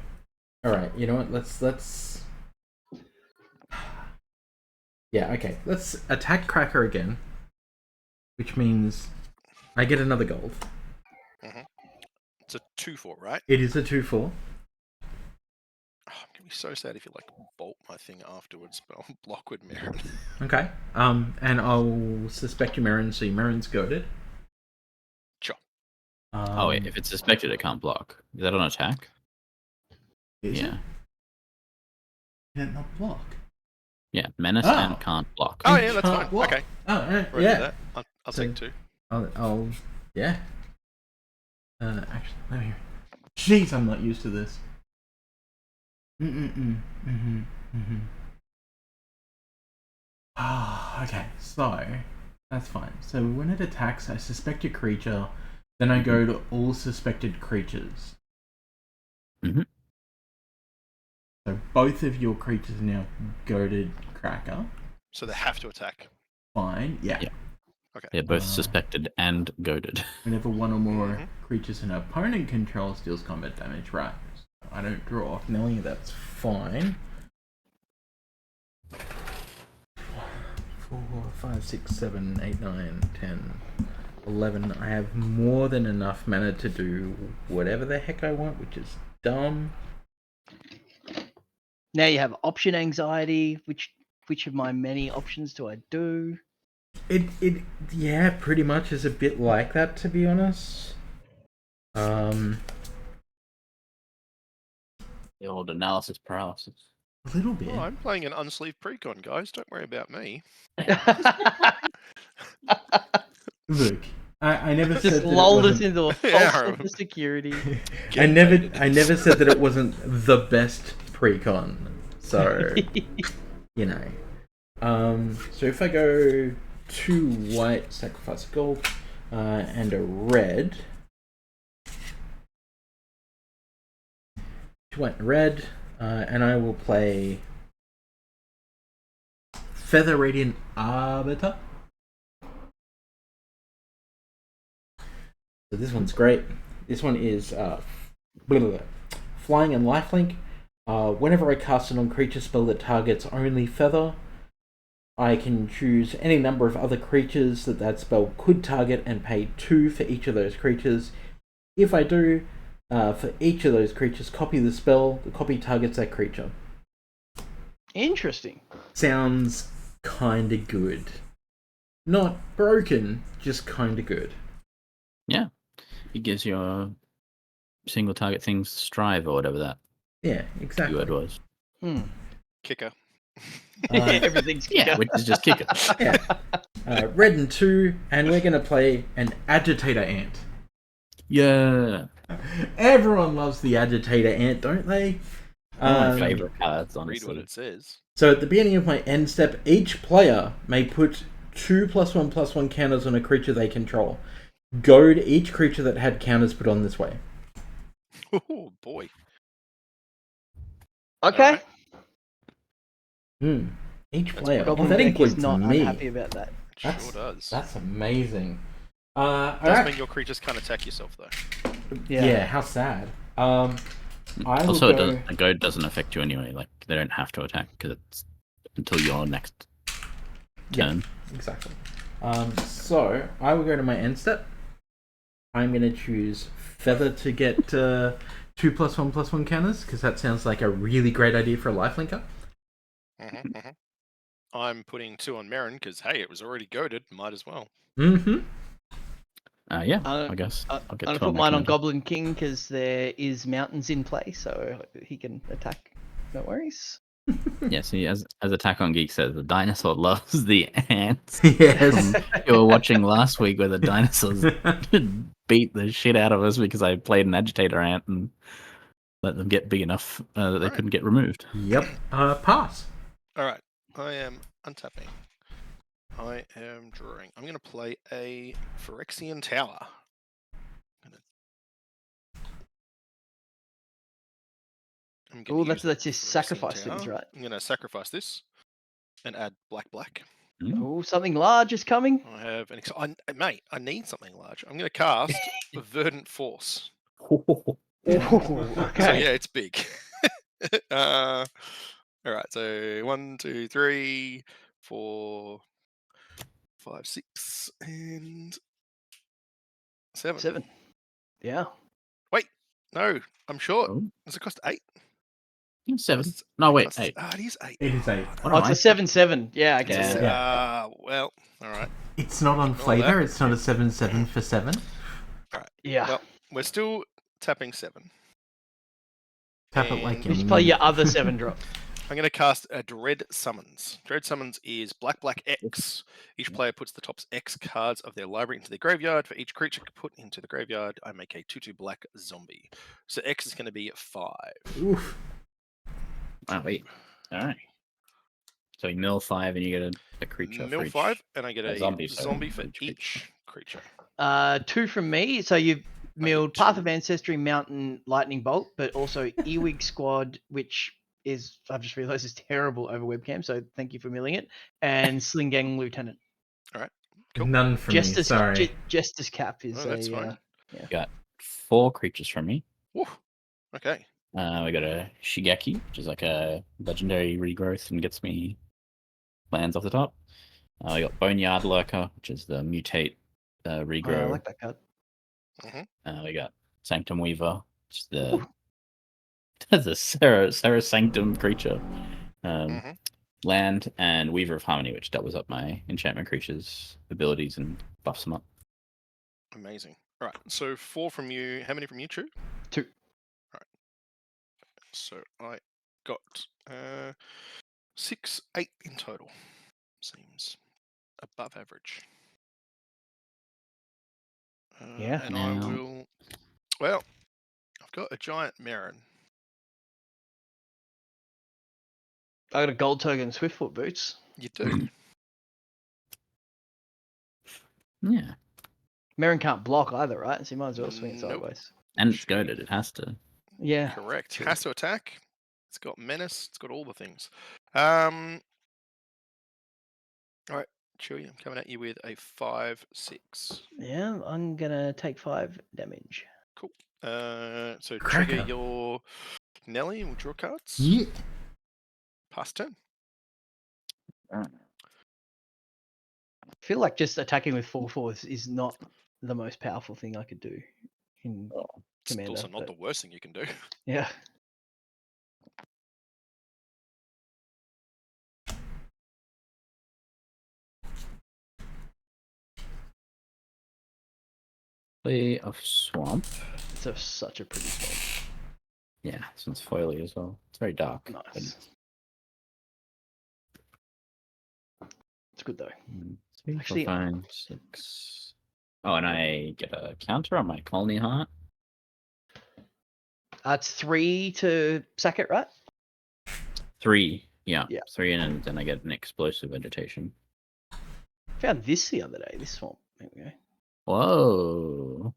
right, you know what? Let's. Yeah, okay. Let's attack Cracker again, which means I get another gold. Mm-hmm. It's a 2/4, right? It is a 2/4. Oh, I'm gonna be so sad if you like bolt my thing afterwards, but I'll block with Merrin. Okay. And I'll suspect your Merrin, so your Merrin's goaded. Sure. Wait, if it's suspected, it can't block. Is that an attack? Yeah. Can it not block? Yeah, menace and can't block. Oh yeah, that's fine. Block. Okay. Oh We'll yeah. do that. I'll take 2. I'll yeah. Actually, let me. Jeez, I'm not used to this. Ah, okay. So that's fine. So when it attacks, I suspect a creature. Then I go to all suspected creatures. Mm-hmm. So both of your creatures are now goaded Cracker. So they have to attack. Fine. Yeah. Okay. They're both suspected and goaded. Whenever one or more creatures an opponent controls deals combat damage, right? So I don't draw off Nelly, that's fine. 4, 5, 6, 7, 8, 9, 10, 11. I have more than enough mana to do whatever the heck I want, which is dumb. Now you have option anxiety. Which of my many options do I do? It yeah, pretty much is a bit like that, to be honest. The old analysis paralysis. A little bit. Oh, I'm playing an unsleeved precon, guys. Don't worry about me. Look, I never said Just that lulled it us into a false Yeah. sense of security. I never said that it wasn't the best precon. So, you know. So if I go 2 white, sacrifice a gold, and a red. 2 white and red, and I will play Feather Radiant Arbiter. So this one's great. This one is blah, blah, blah. Flying and lifelink. Whenever I cast a non-creature spell that targets only feather, I can choose any number of other creatures that spell could target and pay 2 for each of those creatures. If I do, for each of those creatures, copy the spell. The copy targets that creature. Interesting. Sounds kinda good. Not broken, just kinda good. Yeah. It gives your single target things strive or whatever that exactly. keyword was. Kicker. Everything's kicker. Yeah, which is just kicker. Red and 2, and we're gonna play an agitator ant. Yeah. Everyone loves the agitator ant, don't they? One of my favorite cards, Read honestly. what it says. So at the beginning of my end step, each player may put 2+1/+1 counters on a creature they control. Goad each creature that had counters put on this way. Oh boy. Okay. Each player. Goblin that deck includes is not me. unhappy about that. Sure does. That's amazing. Does mean your creatures can't attack yourself though. Yeah, how sad. Also, a goad doesn't affect you anyway. Like, they don't have to attack because it's until your next turn. Yeah, exactly. So I will go to my end step. I'm going to choose Feather to get 2+1/+1 counters because that sounds like a really great idea for a lifelinker. I'm putting 2 on Merrin because hey, it was already goaded. Might as well. Yeah, I guess. I'm going to put mine on Goblin King because there is mountains in play, so he can attack. No worries. Yeah, see, as Attack on Geek says, the dinosaur loves the ants. Yes. You were watching last week where the dinosaurs beat the shit out of us because I played an agitator ant and let them get big enough that they couldn't get removed. Yep. Pass. Alright. I am untapping. I am drawing. I'm going to play a Phyrexian Tower. Oh, that's just sacrifice things, right? I'm going to sacrifice this and add black. Oh, something large is coming. I have mate, I need something large. I'm going to cast Verdant Force. Okay. So yeah, it's big. All right, so 1, 2, 3, 4, 5, 6, and 7. 7. Yeah. Wait, no, I'm short. Oh. Does it cost 8? 7. No, wait, 8. It is 8. It is 8. It's a 7/7. Yeah, I guess. Well, all right. It's not on flavor. It's not a 7/7 for 7. All right. Yeah. Well, we're still tapping 7. Tap it like you just play your other 7 drop. I'm going to cast a Dread Summons. Dread Summons is black X. Each player puts the top X cards of their library into the graveyard. For each creature put into the graveyard, I make a 2/2 black zombie. So X is going to be 5. Oof. Wow, wait. All right. So you mill 5 and you get a creature. Mill for 5 and I get a zombie for each each creature. 2 from me. So you've milled Path of Ancestry, Mountain, Lightning Bolt, but also Ewig Squad, which is, I've just realized, is terrible over webcam. So thank you for milling it. And Sling Gang Lieutenant. All right. Cool. None from me. Sorry. Justice Cap is that's fine. Yeah. Got 4 creatures from me. Woo. Okay. We got a Shigeki, which is like a legendary regrowth and gets me lands off the top. We got Boneyard Lurker, which is the mutate regrow. I like that card. We got Sanctum Weaver, which is the Serra Sanctum creature. Land, and Weaver of Harmony, which doubles up my enchantment creatures' abilities and buffs them up. Amazing. All right. So 4 from you. How many from you, Chu? 2. All right. So I got 6, 8 in total. Seems above average. Yeah. And I will. Well, I've got a giant Merrin. I got a gold token and Swiftfoot boots. You do. Yeah. Merrin can't block either, right? So you might as well swing it sideways. And it's goaded. It has to. Yeah. Correct. True. Has to attack. It's got menace. It's got all the things. All right, Chewie, I'm coming at you with a 5/6. Yeah, I'm gonna take 5 damage. Cool. So Cracker. trigger your Nelly and we'll draw cards. Yeah. Pass turn. I feel like just attacking with 4/4 is not the most powerful thing I could do in It's Commander. also not the worst thing you can do. Yeah. Play of Swamp. It's such a pretty spot. Yeah, this one's foily as well. It's very dark. Nice. It's good though. 3, 4, Actually- 5, 6. Oh, and I get a counter on my Colony Heart. It's 3 to sack it, right? 3. Yeah. Yeah. 3, and then I get an Explosive Vegetation. Found this the other day. This swamp. There we go. Whoa.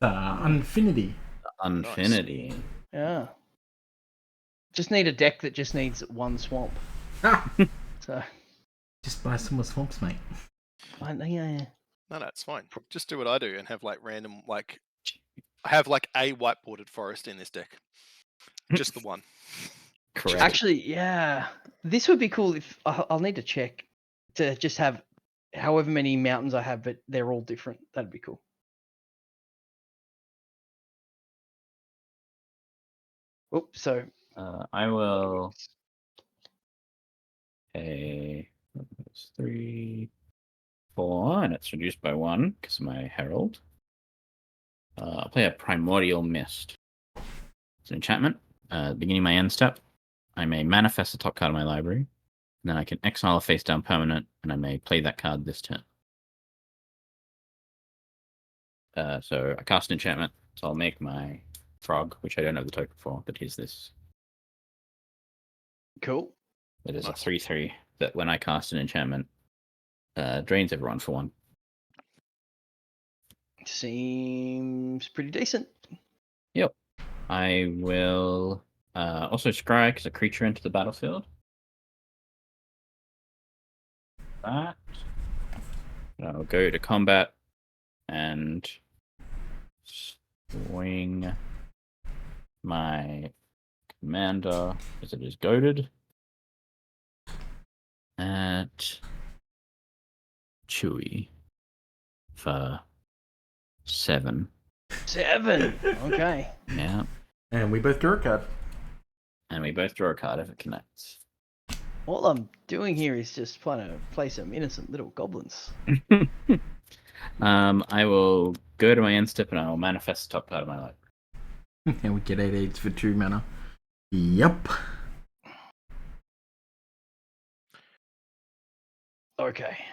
Infinity. Infinity. Yeah. Just need a deck that just needs one swamp. So. Just buy some more swamps, mate. Yeah. No, it's fine. Just do what I do and have like random I have like a whiteboarded forest in this deck. Just the one. Correct. Actually, yeah. This would be cool if I'll need to check to just have however many mountains I have, but they're all different. That'd be cool. Oops, so I will pay 3, 4, and it's reduced by 1 because of my Herald. I'll play a Primordial Mist. It's an enchantment. Beginning of my end step, I may manifest the top card of my library, and then I can exile a face-down permanent, and I may play that card this turn. So I cast an enchantment, so I'll make my Frog, which I don't have the token for, but here's this. cool. It is Nice. a 3/3 that when I cast an enchantment, drains everyone for 1. Seems pretty decent. Yep. I will also scry as a creature into the battlefield. That. I'll go to combat and swing my commander as it is goaded at Chewy for 7. 7. Okay. Yeah. And we both drew a card. And we both draw a card if it connects. All I'm doing here is just trying to play some innocent little goblins. I will go to my end step and I will manifest the top card of my life. And we get 8/8 for 2 mana. Yep. Okay.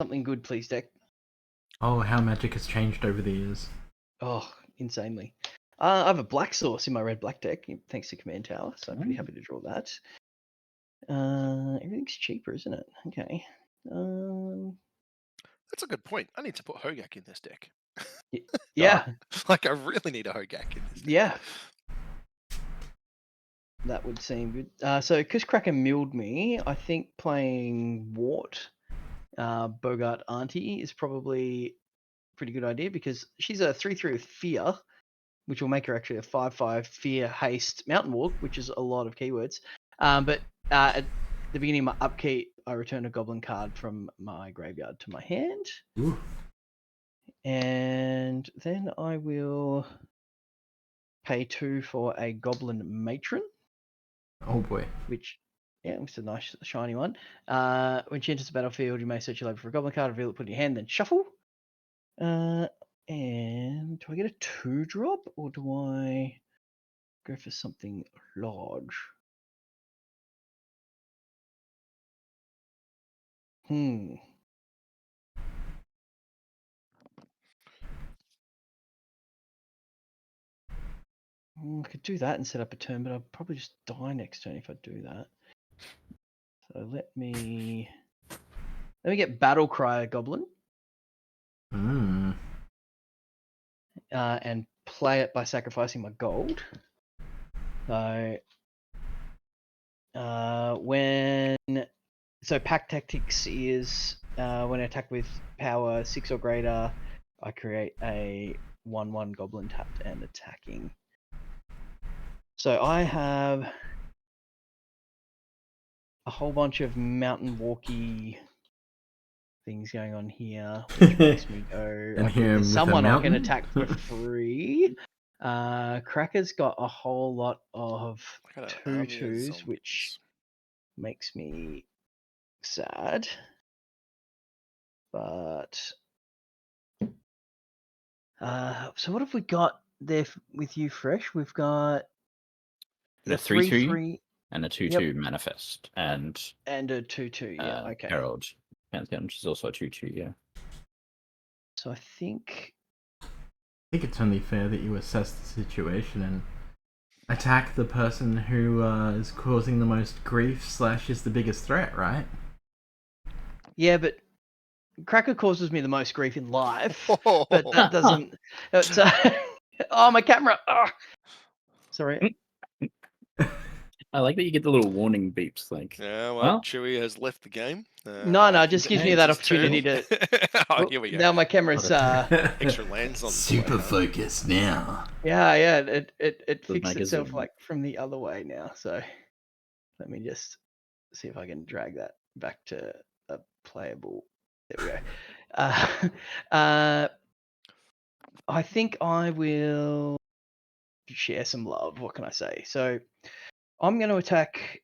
Something good, please, deck. Oh, how Magic has changed over the years. Oh, insanely. I have a black source in my red-black deck, thanks to Command Tower, so I'm pretty happy to draw that. Everything's cheaper, isn't it? Okay. That's a good point. I need to put Hogak in this deck. Yeah. Like I really need a Hogak in this deck. Yeah. That would seem good. So, because Kraken milled me, I think playing Wart, Bogart Auntie, is probably a pretty good idea because she's a 3/3 with Fear, which will make her actually a 5/5 Fear, Haste, Mountain Walk, which is a lot of keywords. But at the beginning of my upkeep, I return a goblin card from my graveyard to my hand. Ooh. And then I will pay 2 for a goblin matron. Oh boy. Which, yeah, it's a nice shiny one. When she enters the battlefield, you may search your library for a goblin card, reveal it, put it in your hand, then shuffle. And do I get a 2-drop or do I go for something large? I could do that and set up a turn, but I'll probably just die next turn if I do that. So let me get Battle Cry Goblin. And play it by sacrificing my gold. So Pack Tactics is when I attack with power 6 or greater, I create a 1/1 goblin tapped and attacking. So I have a whole bunch of mountain walky things going on here, which makes me go. And here there's with someone I can mountain? attack for free. Cracker's got a whole lot of I got an army of 2/2s, which zombies. makes me sad. But so what have we got there with you, Fresh? We've got a 3/3 and a 2/2 manifest, and a 2/2. Yeah, okay. Herald Pantheon, which is also a 2/2. Yeah. So I think it's only fair that you assess the situation and attack the person who is causing the most grief / is the biggest threat, right? Yeah, but Cracker causes me the most grief in life, but that doesn't. Oh, my camera! Oh. Sorry. I like that you get the little warning beeps, like. Yeah, well, Chewie has left the game. No, it just gives me that opportunity to. Oh, here we go. Now my camera's extra lens on. Super focused now. Yeah, it fixed itself like from the other way now. So let me just see if I can drag that back to a playable. There we go. I think I will share some love. What can I say? So I'm going to attack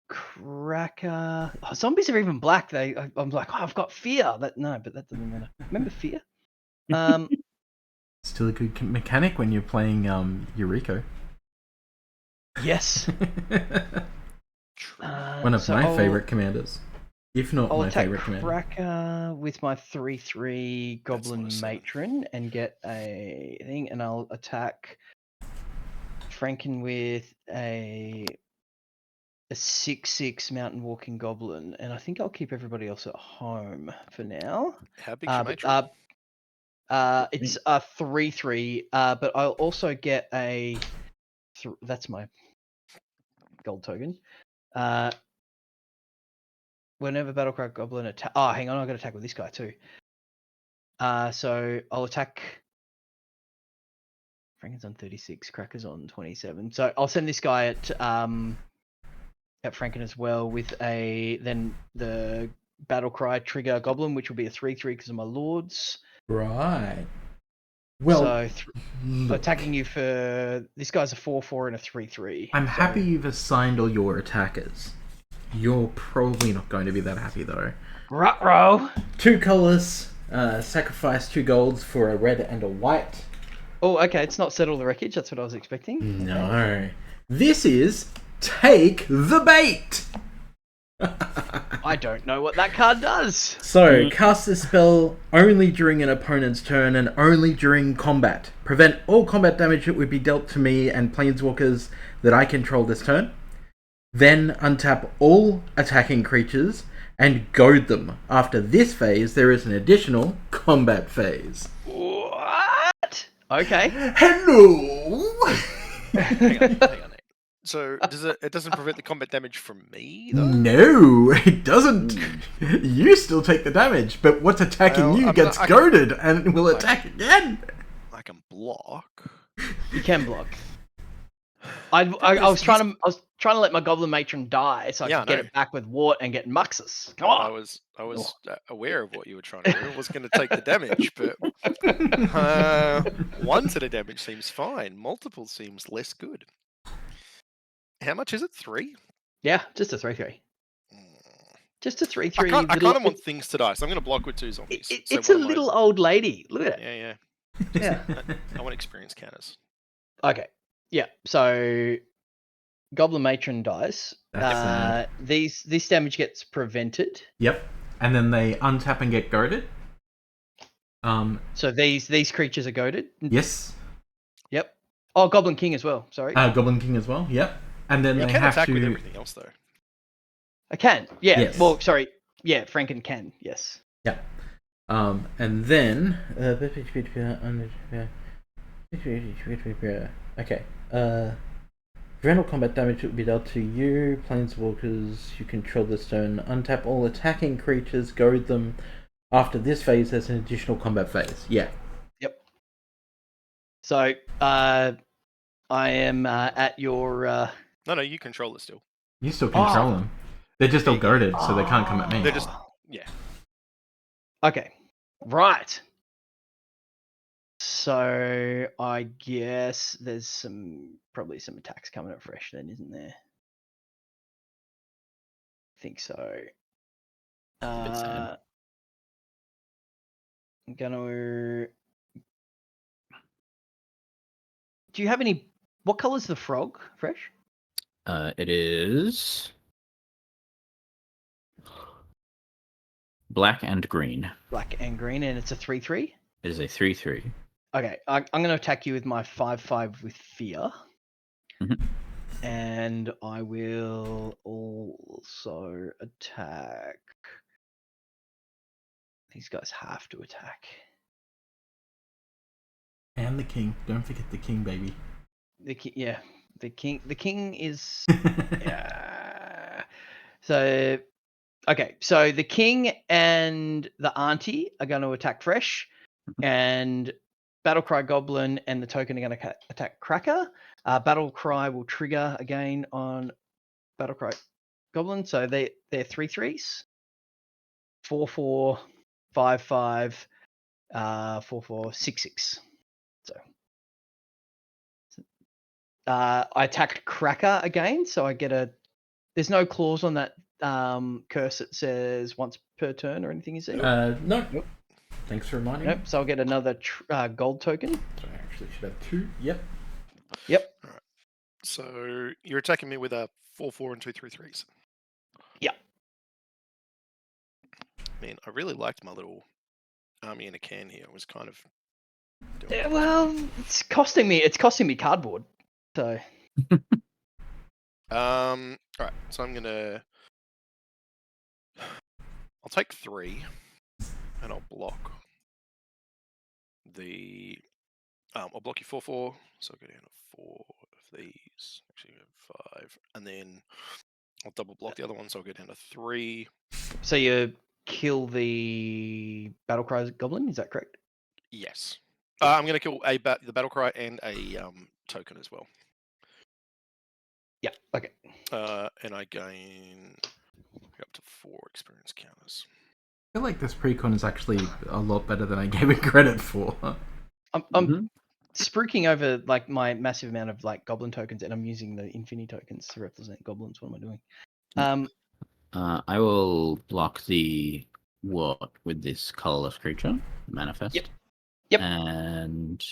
Cracker. Oh, zombies are even black. I'm like, I've got fear. But that doesn't matter. Remember fear? Still a good mechanic when you're playing Eureka. Yes. One of my favorite commanders. If not my favorite commander. I'll attack Cracker with my 3/3 Goblin Matron and get a thing, and I'll attack Franken with a 6/6 Mountain Walking Goblin, and I think I'll keep everybody else at home for now. How big's your Matron? It's a 3/3, but I'll also get a. That's my gold token. Whenever Battlecry Goblin attack. Oh, hang on, I've got to attack with this guy too. So I'll attack. Franken's on 36, Cracker's on 27. So I'll send this guy at Franken as well with then the Battlecry trigger Goblin, which will be a 3/3 because of my lords. Right. Well, so attacking you for this guy's a 4/4 and a 3/3. I'm happy you've assigned all your attackers. You're probably not going to be that happy though. Ruh-roh. 2 colours, sacrifice 2 golds for a red and a white. Oh, okay, it's not settle the wreckage, that's what I was expecting. No. Okay. This is take the bait! I don't know what that card does. So, cast this spell only during an opponent's turn and only during combat. Prevent all combat damage that would be dealt to me and planeswalkers that I control this turn. Then untap all attacking creatures and goad them. After this phase, there is an additional combat phase. What? Okay. Hello! Hang on. So it doesn't prevent the combat damage from me, though? No, it doesn't. You still take the damage, but what's attacking you gets goaded and will attack again. I can block. You can block. I was trying to let my Goblin Matron die so I could get it back with Wart and get Muxus. Come on. I was aware of what you were trying to do. I was going to take the damage, but one set of damage seems fine. Multiple seems less good. How much is it? 3? Yeah, just a 3/3. Just a 3/3. I kind of want things to die, so I'm going to block with 2 zombies. It's a little old lady. Look at it. Yeah. I want experience counters. Okay. Yeah. So Goblin Matron dies. This damage gets prevented. Yep. And then they untap and get goaded. So these creatures are goaded? Yes. Yep. Oh, Goblin King as well. Sorry. Goblin King as well. Yep. And then they have attack with everything else though. I can. Yeah. Yes. Well, sorry. Yeah, Franken can. Yes. Yeah. And then okay. Random combat damage will be dealt to you, planeswalkers you control this turn. Untap all attacking creatures, goad them. After this phase, there's an additional combat phase. Yeah. Yep. So, I am at your. No, you control it still. You still control them. They're just all goaded, so they can't come at me. They're just Okay, right. So I guess there's probably some attacks coming at Fresh then, isn't there? I think so. I'm gonna. Do you have any? What color's the frog, Fresh? It is black and green. Black and green, and it's a 3/3. It is a 3/3. Okay, I'm going to attack you with my 5/5 with fear. Mhm. And I will also attack. These guys have to attack. And the king. Don't forget the king, baby. The king. The king is. Yeah. So, okay. So the king and the auntie are going to attack Fresh, and Battlecry Goblin and the token are going to attack Cracker. Battlecry will trigger again on Battlecry Goblin. So they're 3/3s. 4/4, 5/5, 4/4, 6/6. So I attacked Cracker again, so I get a. There's no clause on that curse that says once per turn or anything, is there? No. Nope. Thanks for reminding me. Nope. So I'll get another gold token. So I actually should have 2. Yep. All right. So you're attacking me with a 4/4 and 2 3/3s. Yeah. Man, I really liked my little army in a can here. It was kind of. Yeah, well, it's costing me cardboard. So. All right. So I'm gonna. I'll take 3, and I'll block the. I'll block you 4/4, so I'll go down to 4 of these. Actually, go 5, and then I'll double block the other one, so I'll go down to 3. So you kill the Battlecry Goblin, is that correct? Yes. I'm going to kill the Battlecry and a token as well. Yeah. Okay. And I gain up to 4 experience counters. I feel like this precon is actually a lot better than I gave it credit for. I'm spruiking over like my massive amount of like goblin tokens, and I'm using the infinity tokens to represent goblins. What am I doing? I will block the wart with this colorless creature manifest. Yep. And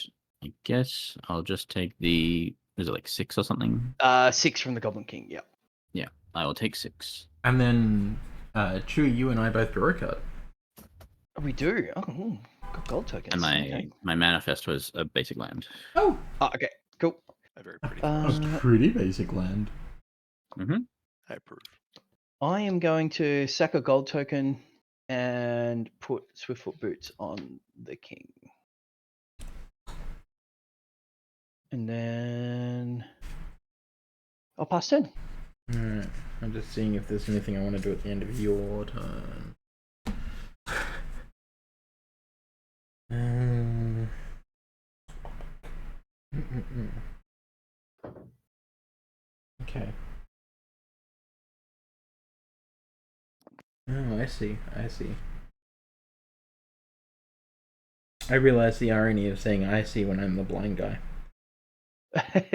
I guess I'll just take the. Is it like 6 or something? 6 from the Goblin King. Yep. Yeah, I will take 6. And then, Chewie, you and I both draw a card. We do. Oh, got gold tokens. And my Okay. my manifest was a basic land. Oh, Okay. Cool. A very pretty. that's pretty basic land. Mm-hmm. I approve. I am going to sack a gold token and put Swiftfoot Boots on the king. And then I'll pass turn. Alright, I'm just seeing if there's anything I want to do at the end of your turn. Okay. Oh, I see. I realize the irony of saying I see when I'm the blind guy. I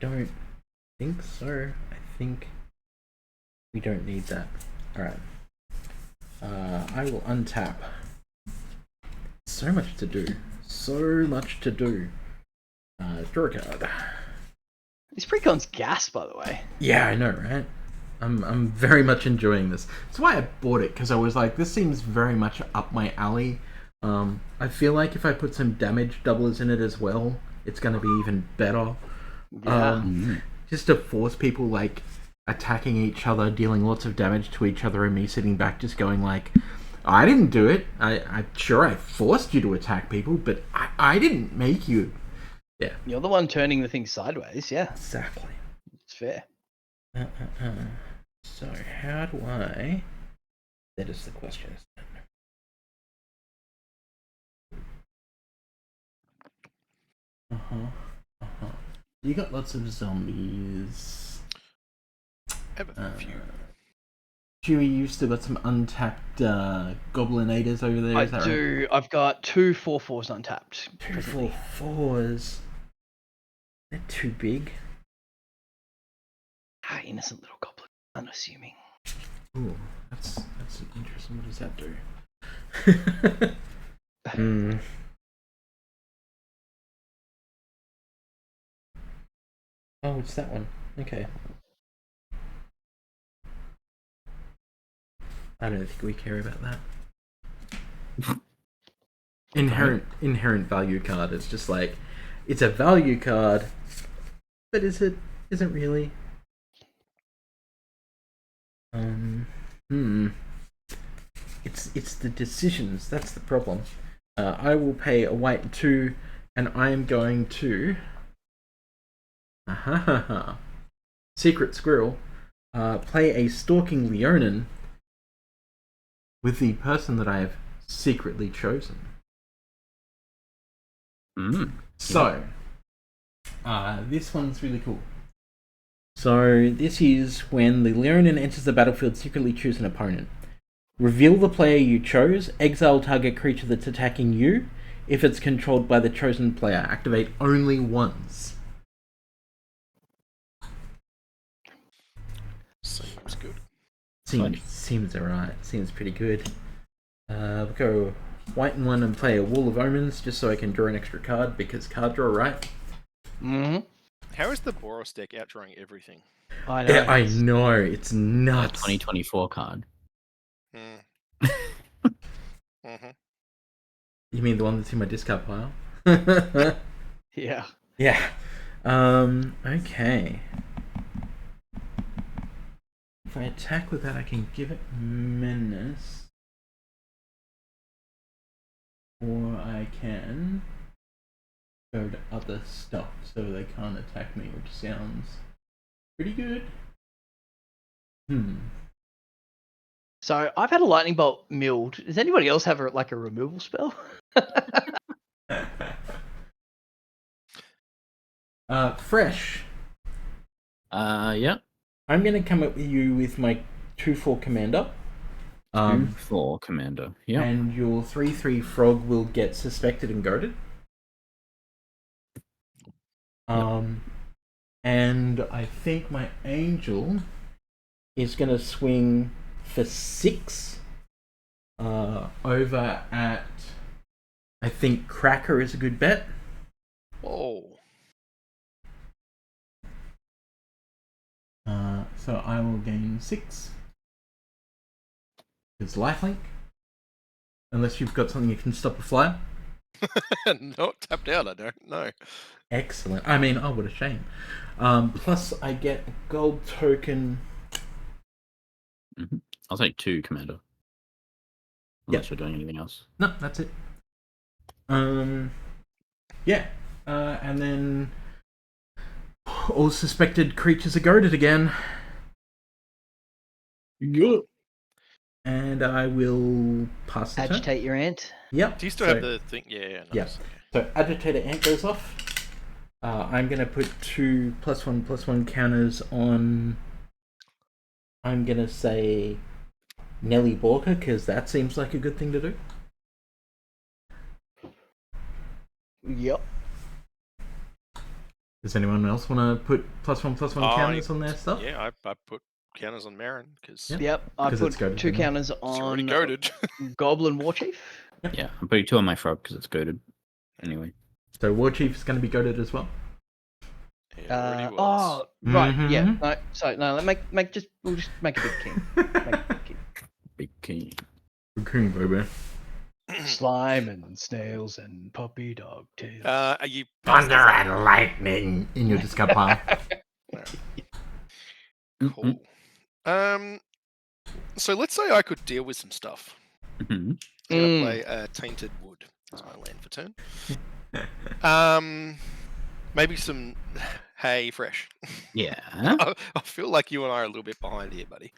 don't think so. I think we don't need that. Alright. I will untap. So much to do. Draw a card. This precon's gas, by the way. Yeah, I know, right? I'm very much enjoying this. That's why I bought it, because I was like, this seems very much up my alley. I feel like if I put some damage doublers in it as well, it's going to be even better. Yeah. Just to force people like attacking each other, dealing lots of damage to each other, and me sitting back just going like, I didn't do it. I'm sure I forced you to attack people, but I didn't make you. Yeah. You're the one turning the thing sideways, yeah. Exactly. It's fair. So how do I... That is the question. You got lots of zombies. I have a few. Chewie, you've still got some untapped goblinators over there, is that do. right? I've got 2 4/4s untapped. 2 presently. 4/4s. They're too big. Innocent little goblin. Unassuming. Ooh, that's interesting. What does that do? Oh, it's that one. Okay. I don't think we care about that. Inherent value card. It's just like, it's a value card, but isn't really. It's the decisions. That's the problem. I will pay a white 2, and I am going to. Secret Squirrel. Play a Stalking Leonin with the person that I have secretly chosen. So, this one's really cool. So, this is when the Leonin enters the battlefield, secretly choose an opponent. Reveal the player you chose, exile target creature that's attacking you. If it's controlled by the chosen player, activate only once. Seems good. Seems alright. Seems pretty good. We'll go white and 1 and play a Wall of Omens just so I can draw an extra card because card draw, right? How is the Boros deck outdrawing everything? I know. I know. It's nuts. 2024 card. You mean the one that's in my discard pile? Yeah. Yeah. Okay. If I attack with that, I can give it menace. Or I can go to other stuff so they can't attack me, which sounds pretty good. So I've had a lightning bolt milled. Does anybody else have a removal spell? Fresh. Yeah. I'm gonna come up with you with my 2/4 commander. 2/4 commander. Yeah. And your 3/3 frog will get suspected and goaded. And I think my angel is gonna swing for 6 over at, I think Cracker is a good bet. Oh. So I will gain 6. It's lifelink. Unless you've got something you can stop a flyer. Not tapped out, I don't know. Excellent. I mean, oh, what a shame. Plus I get a gold token. I'll take 2 commander. Unless you're doing anything else. No, that's it. Yeah. And then all suspected creatures are goaded again. Yeah. And I will pass the turn. Agitate your ant. Yep. Do you still have the thing? Yeah, nice. Yeah. So Agitator Ant goes off. I'm going to put 2 +1/+1 counters on. I'm going to say Nelly Borka because that seems like a good thing to do. Yep. Does anyone else want to put +1/+1 counters on their stuff? Yeah, I put counters on Marin because Yep. I put 2 counters on goaded. Goblin Warchief. Yep. Yeah, I'm putting 2 on my frog because it's goaded. Anyway. So Warchief is going to be goaded as well. Right. Yeah. No, so no. We'll just make a big king. Big king. Big king, baby. Slime and snails and puppy dog tails. Are you Thunder and lightning in your discard pile. Cool. So let's say I could deal with some stuff. I'm gonna play Tainted Wood as my land for turn. Maybe some hay fresh. Yeah. I feel like you and I are a little bit behind here, buddy.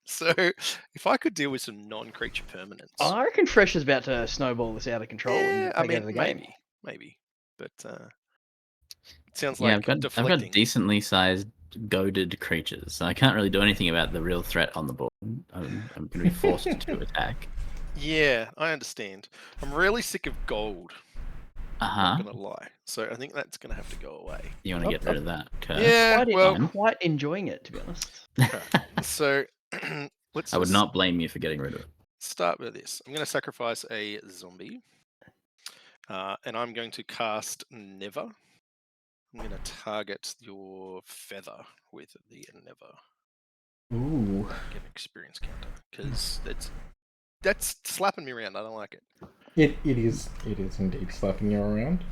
So if I could deal with some non-creature permanents, I reckon Fresh is about to snowball this out of control. Yeah, and take out of the game. maybe. but it sounds Yeah, like I've deflecting. got decently sized goaded creatures, so I can't really do anything about the real threat on the board. I'm going to be forced to attack. Yeah, I understand. I'm really sick of gold. Uh-huh. Not gonna lie. So I think that's gonna have to go away. You want to get rid of that curse? Yeah, I'm quite enjoying it, to be honest. Right. So let's. I would not blame you for getting rid of it. Start with this. I'm going to sacrifice a zombie, and I'm going to cast Never. I'm going to target your feather with the Never. Ooh. Get an experience counter because that's slapping me around. I don't like it. It is indeed slapping you around.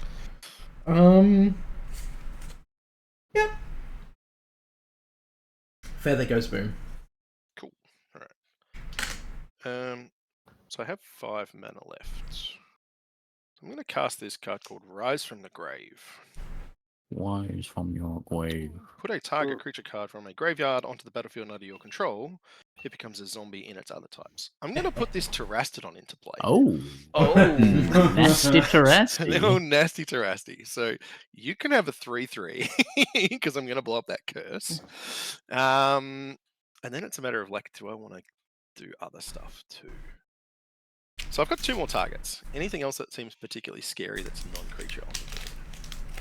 Yep. Feather goes boom. Cool. All right. So I have 5 mana left. So I'm going to cast this card called Rise from the Grave. Rise from your grave. Put a target creature card from a graveyard onto the battlefield under your control. It becomes a zombie in its other types. I'm going to put this Terastodon into play. Oh. Nasty Terasti. No, nasty Terasti. So you can have a 3/3 because I'm going to blow up that curse. And then it's a matter of like, do I want to do other stuff too? So I've got 2 more targets. Anything else that seems particularly scary that's non-creature on the board?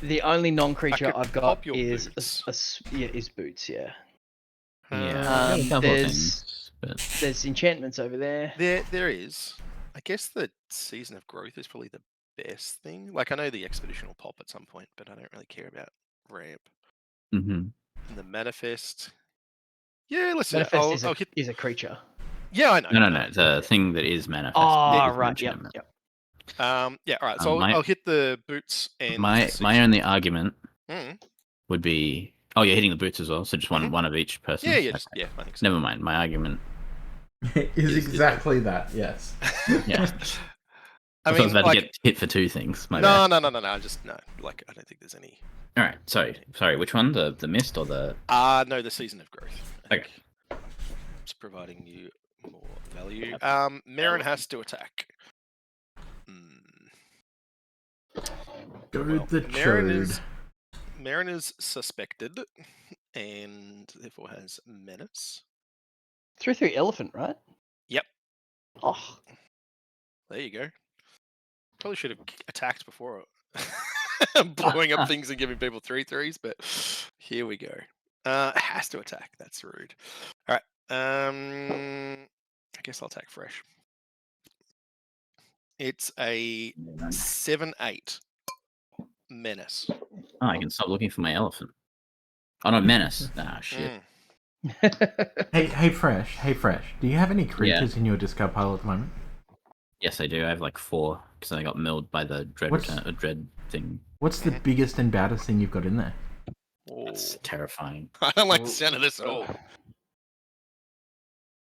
The only non-creature I've got is Boots. is Boots. Yeah. Yeah. There's enchantments over there. There is. I guess the Season of Growth is probably the best thing. Like I know the Expedition will pop at some point, but I don't really care about ramp. Mm-hmm. And the Manifest. Yeah, listen. Manifest I'll hit... is a creature. Yeah, I know. No. The thing that is manifest. Oh, right. Yep. Yeah. All right. So I'll hit the Boots and my only argument Mm. would be. Oh, you're hitting the Boots as well. So just one of each person. Yeah. Okay. Yeah. I think so. Never mind. My argument is exactly that. Yes. Yeah. I was about to get hit for 2 things. No. Just no. Like I don't think there's any. All right. Sorry. Which one? The mist or the? No, the Season of Growth. Okay. It's providing you more value. Marin has to attack. Marin is suspected, and therefore has menace. 3/3 elephant, right? Yep. Oh. There you go. Probably should have attacked before blowing up things and giving people 3/3s, but here we go. Has to attack. That's rude. All right. I guess I'll attack fresh. It's a 7/8 menace. Oh, I can stop looking for my elephant. Oh no, menace. Ah, shit. Hey, Fresh. Do you have any creatures in your discard pile at the moment? Yes, I do. I have like 4 because I got milled by the dread thing. What's the biggest and baddest thing you've got in there? That's terrifying. I don't like the sound of this at all.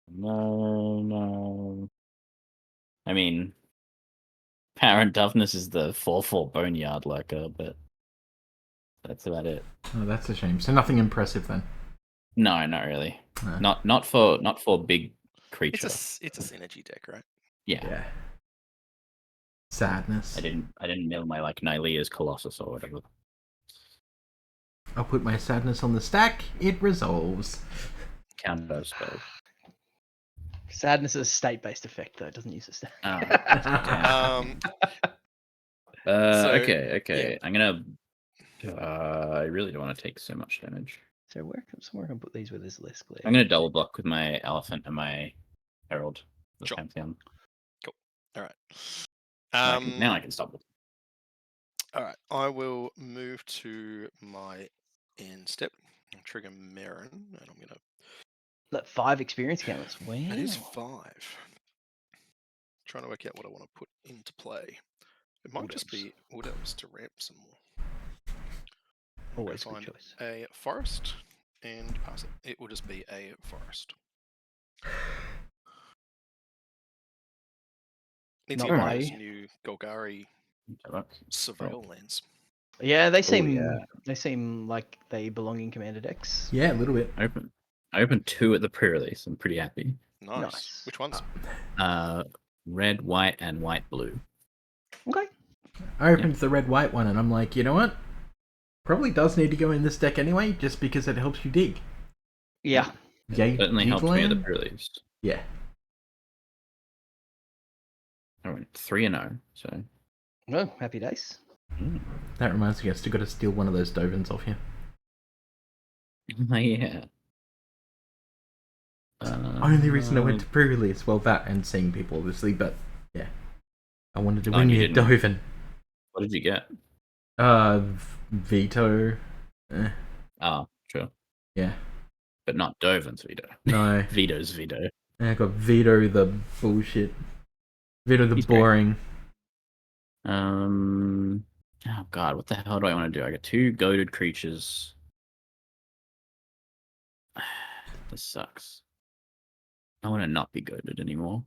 No. I mean, Power and Toughness is the 4/4 Boneyard Lurker, but that's about it. Oh, that's a shame. So nothing impressive then. No, not really. No. Not for big creature. It's a synergy deck, right? Yeah. Sadness. I didn't mill my like Nylea's Colossus or whatever. I'll put my sadness on the stack. It resolves. Counter spell. Sadness is a state-based effect, though. It doesn't use a stat. Okay. Yeah. I'm gonna. I really don't want to take so much damage. So somewhere I can put these where there's less glare. I'm gonna double block with my elephant and my herald. The Sure. Pantheon. Cool. All right. Now I can stop it. All right. I will move to my end step. I'll trigger Marin, and I'm gonna. 5 experience counters. Wow. That is 5. Trying to work out what I want to put into play. It might just be Wood Elves to ramp some more. Always good Find choice. a forest and pass it. It will just be a forest. Need to get one of those new Golgari surveil lands. Yeah, they seem like they belong in Commander decks. Yeah, a little bit. I opened 2 at the pre-release. I'm pretty happy. Nice. Which ones? Red, white, and white blue. Okay. I opened the red-white one, and I'm like, you know what? Probably does need to go in this deck anyway, just because it helps you dig. Yeah. It certainly helped me at the pre-leaves. Yeah. I went 3-0, so... Oh, happy days. That reminds me, I still got to steal one of those Dovins off you. Yeah. Only reason I went to pre-release, well, that and seeing people, obviously, but yeah. I wanted to win you a Dovin. What did you get? Veto. Oh, sure. Yeah. But not Dovin's Veto. No. Vito's Veto. I got Veto the bullshit. Veto the boring. Great. Oh god, what the hell do I want to do? I got 2 goaded creatures. This sucks. I want to not be goaded anymore.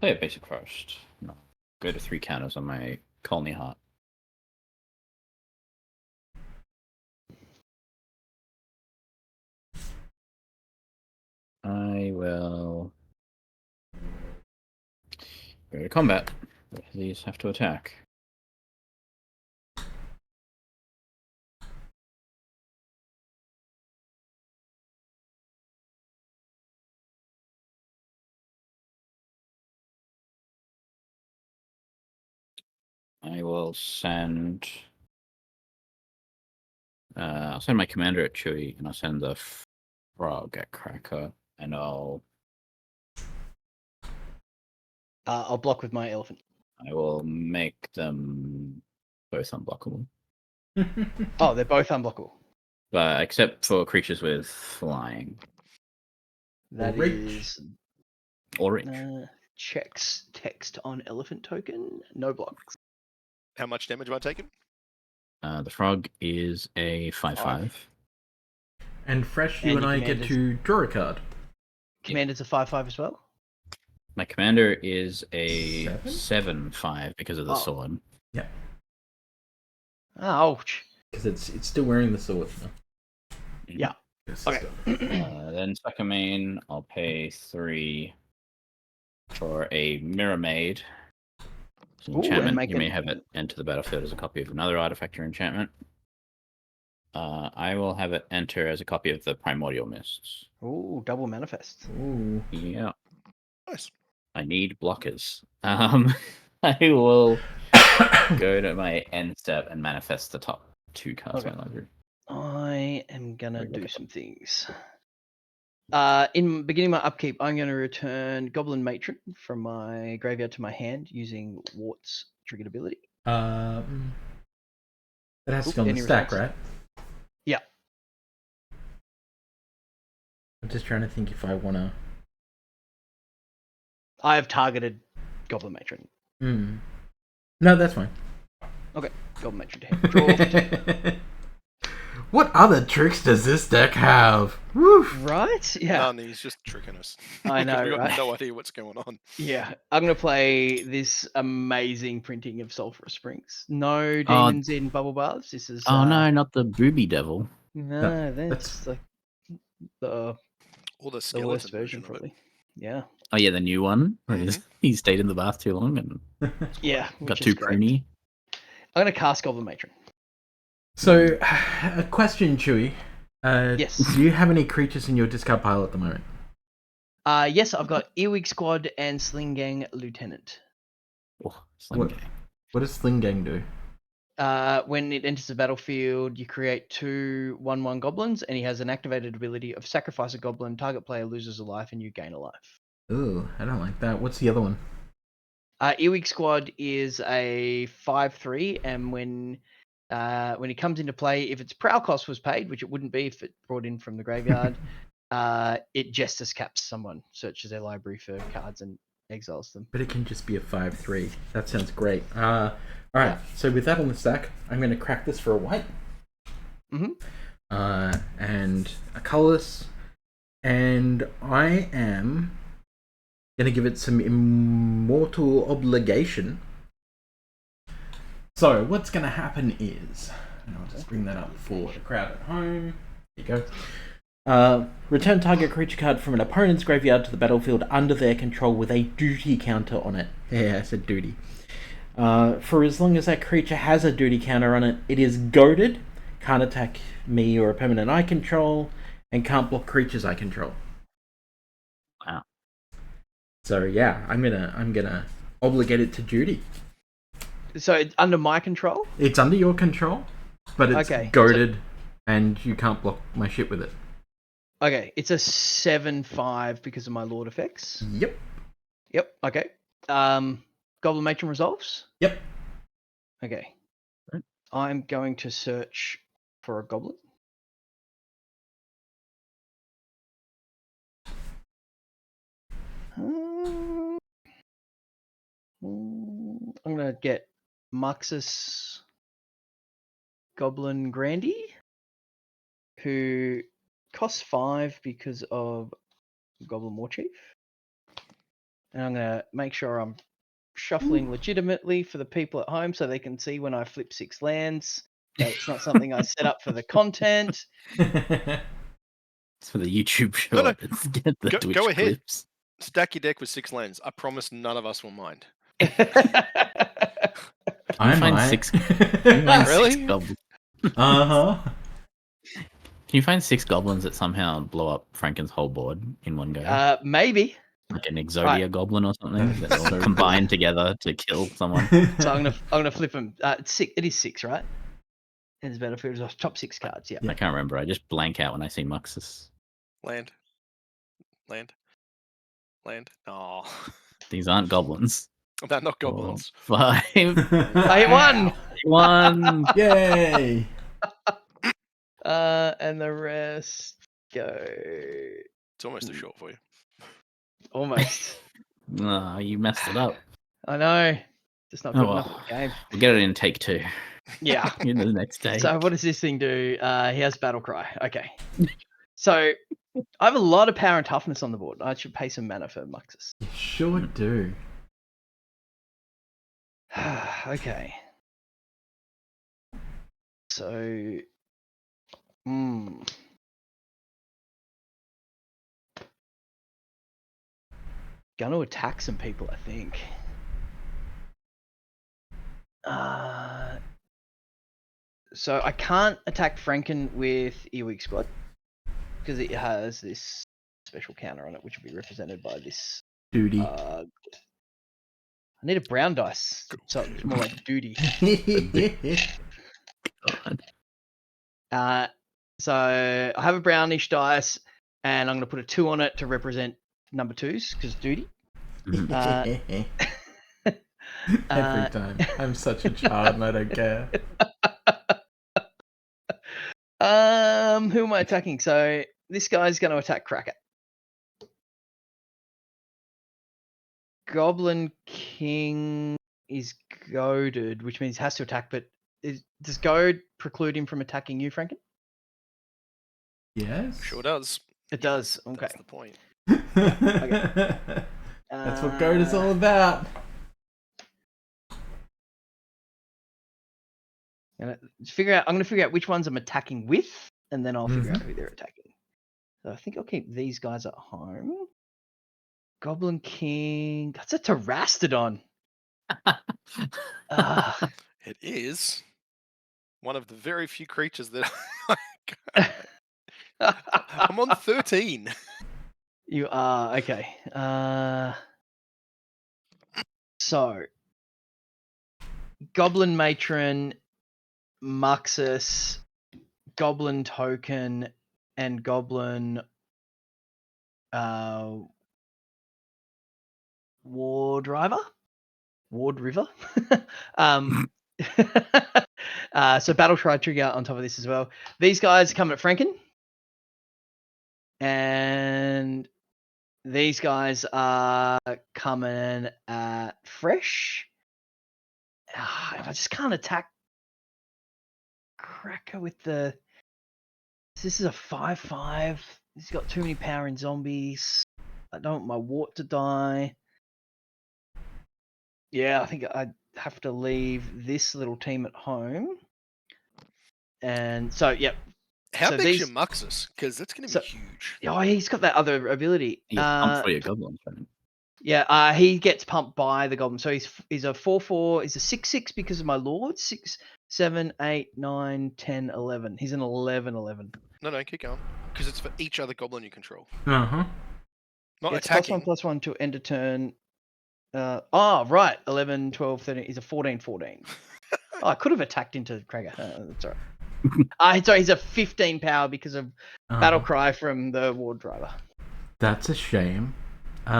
Play a basic first. No. Go to 3 counters on my Colony Heart. I will go to combat. These have to attack. I will send... I'll send my commander at Chewy, and I'll send the frog at Cracker, and I'll block with my elephant. I will make them both unblockable. Oh, they're both unblockable. But except for creatures with flying. That or is... Or reach. Checks text on elephant token. No blocks. How much damage have I taken? The frog is a 5/5. And Fresh, you and I get to draw a card. Commander's a 5/5 as well? My commander is a 7/5 because of the sword. Yeah. Ouch. Because it's still wearing the sword now. Yeah. Okay. Then second main, I'll pay 3 for a Mirror Maid. Enchantment, you may have it enter the battlefield as a copy of another artifact or enchantment. I will have it enter as a copy of the Primordial Mists. Ooh, double manifest. Ooh. Yeah. Nice. I need blockers. I will go to my end step and manifest the top 2 cards in my library. I am gonna do some things. In beginning my upkeep, I'm going to return Goblin Matron from my graveyard to my hand using Wart's triggered ability. That has to go on the stack, right? Yeah. I'm just trying to think if I want to... I have targeted Goblin Matron. No, that's fine. Okay, Goblin Matron to hand. Draw. What other tricks does this deck have? Woof. Right? Yeah. None, he's just tricking us. I know, We've got right? no idea what's going on. Yeah. I'm going to play this amazing printing of Sulphurous Springs. No demons in Bubble Baths. This is... Oh no, not the Booby Devil. No, that's like the worst version, probably. Yeah. Oh yeah, the new one. He stayed in the bath too long and yeah, got too pruny. I'm going to cast Goblin Matron. So, a question, Chewy. Yes. Do you have any creatures in your discard pile at the moment? Yes, I've got Earwig Squad and Sling Gang Lieutenant. Oh, Sling Gang. What does Sling Gang do? When it enters the battlefield, you create 2 1/1 goblins, and he has an activated ability of sacrifice a goblin, target player loses a life, and you gain a life. Ooh, I don't like that. What's the other one? Earwig Squad is a 5/3, and when he comes into play, if its prowl cost was paid, which it wouldn't be if it brought in from the graveyard, it Justice caps someone, searches their library for cards and exiles them. But it can just be a 5/3. That sounds great. Alright, yeah. So with that on the stack, I'm going to crack this for a white. And a colorless. And I am going to give it some Immortal Obligation. So what's going to happen is And I'll just bring that up for the crowd at home. There you go. Return target creature card from an opponent's graveyard to the battlefield under their control with a duty counter on it. Yeah, I said duty. For as long as that creature has a duty counter on it, it is goaded, can't attack me or a permanent I control, and can't block creatures I control. Wow. So yeah, I'm gonna obligate it to duty. So it's under my control? It's under your control, but it's goaded, and you can't block my shit with it. Okay, it's a 7/5 because of my Lord effects. Yep. Okay. Goblin Matron resolves. Yep. Okay. I'm going to search for a goblin. I'm gonna get Muxus Goblin Grandy, who costs 5 because of Goblin War Chief. And I'm gonna make sure I'm shuffling legitimately for the people at home so they can see when I flip 6 lands. It's not something I set up for the content. It's for the YouTube short. Get the Twitch go ahead. clips. Stack your deck with 6 lands. I promise none of us will mind. I find might. 6. Really? 6 goblins. Uh-huh. Can you find 6 goblins that somehow blow up Franken's whole board in one go? Maybe. Like an Exodia goblin or something that all combine together to kill someone. So I'm gonna flip them. It's 6. It is 6, right? And it's Battlefield top 6 cards. Yeah. I can't remember. I just blank out when I see Muxus. Land. Oh. These aren't goblins. They're not goblins. 5. I hit 1. 1. Yay! And the rest go. It's almost a short for you. Almost. Oh, you messed it up. I know. Just not good enough for the game. We'll get it in take 2. Yeah. In the next day. So what does this thing do? He has Battle Cry. Okay. So I have a lot of power and toughness on the board. I should pay some mana for Muxus. You sure do. Okay. So gonna attack some people, I think. So I can't attack Franken with Earwig Squad because it has this special counter on it, which will be represented by this Duty. I need a brown dice, so it's more like duty. So I have a brownish dice, and I'm going to put a 2 on it to represent number 2s because duty. Every time. I'm such a child and I don't care. Who am I attacking? So this guy's going to attack Cracker. Goblin King is goaded, which means he has to attack, but does goad preclude him from attacking you, Franken? Yes. Sure does. It does. Okay. That's the point. Okay. That's what goad is all about. I'm going to figure out which ones I'm attacking with, and then I'll figure out who they're attacking. So I think I'll keep these guys at home. Goblin King. That's a Terastodon. It is one of the very few creatures that I'm on 13. You are okay. So Goblin Matron, Muxus, Goblin Token, and Goblin Ward River. So Battle Cry trigger on top of this as well. These guys come at Franken, and these guys are coming at Fresh. If I just can't attack Cracker with the... This is a 5/5. He's got too many power in zombies. I don't want my wart to die. Yeah, I think I have to leave this little team at home. And so, yep. How So big's these- your Muxus? Because that's going to be huge. Oh, he's got that other ability. You pump for your goblins, right? Yeah, he gets pumped by the goblin. So he's a 4/4. He's a 6/6 because of my lord. 6, 7, 8, 9, 10, 11. He's an 11/11. No, keep going. Because it's for each other goblin you control. Uh-huh. Not It's attacking. +1/+1 to end a turn. Right. 11, 12, 13. He's a 14/14. I could have attacked into Krager. That's all right. Sorry, he's a 15 power because of Battle Cry from the Ward Driver. That's a shame. You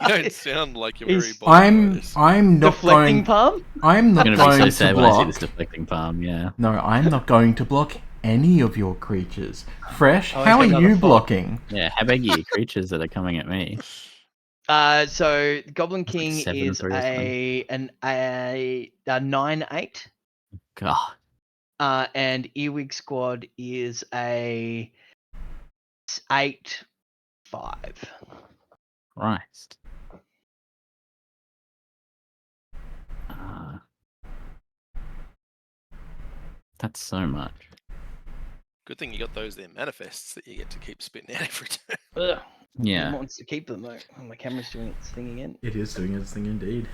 don't sound like you're very bothered by this. I'm not deflecting going. palm. I'm not I'm going gonna be so to sad when I see block. this deflecting palm. Yeah. No, I'm not going to block any of your creatures. Fresh, Oh, how are he's got another you fob. blocking? Yeah. How big are your creatures that are coming at me? So Goblin That's like King 7/3 is or something. a 9/8. God. And Earwig Squad is a 8/5. Christ. That's so much. Good thing you got those there manifests that you get to keep spitting out every turn. Ugh. Yeah. He wants to keep them though. Oh, my camera's doing its thing again. It is doing its thing indeed.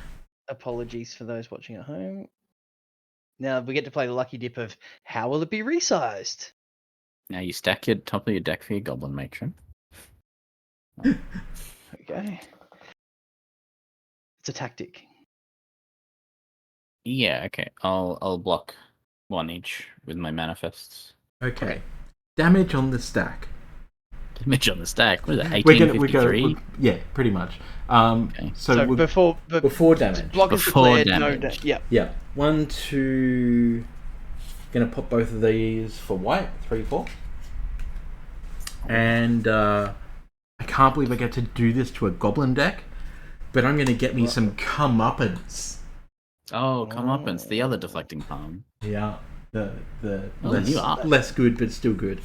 Apologies for those watching at home. Now we get to play the lucky dip of how will it be resized? Now you stack your top of your deck for your goblin matron. Okay. It's a tactic. Yeah. Okay. I'll block one each with my manifests. Okay. Damage on the stack. Damage on the stack. What is it? We're 1853. yeah, pretty much. Okay. So before damage. Block is Before declared. No, damage. yeah. Yeah. 1, 2. Gonna pop both of these for white. 3, 4. And I can't believe I get to do this to a goblin deck, but I'm gonna get me some comeuppance. Oh, comeuppance. The other deflecting palm. Yeah. The you are. less good but still good.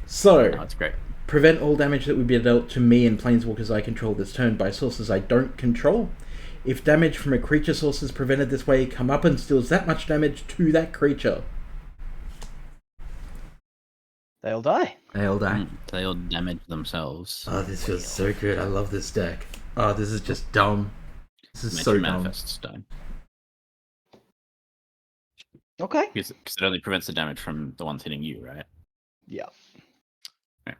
So Oh, that's great. prevent all damage that would be dealt to me and planeswalkers I control this turn by sources I don't control. If damage from a creature source is prevented this way, comeuppance deals that much damage to that creature. They'll die. They'll die. They all damage themselves. Oh, this feels so good. I love this deck. Oh, this is just dumb. This is so dumb. Manifests die. Okay. Because it only prevents the damage from the ones hitting you, right? Yeah. Make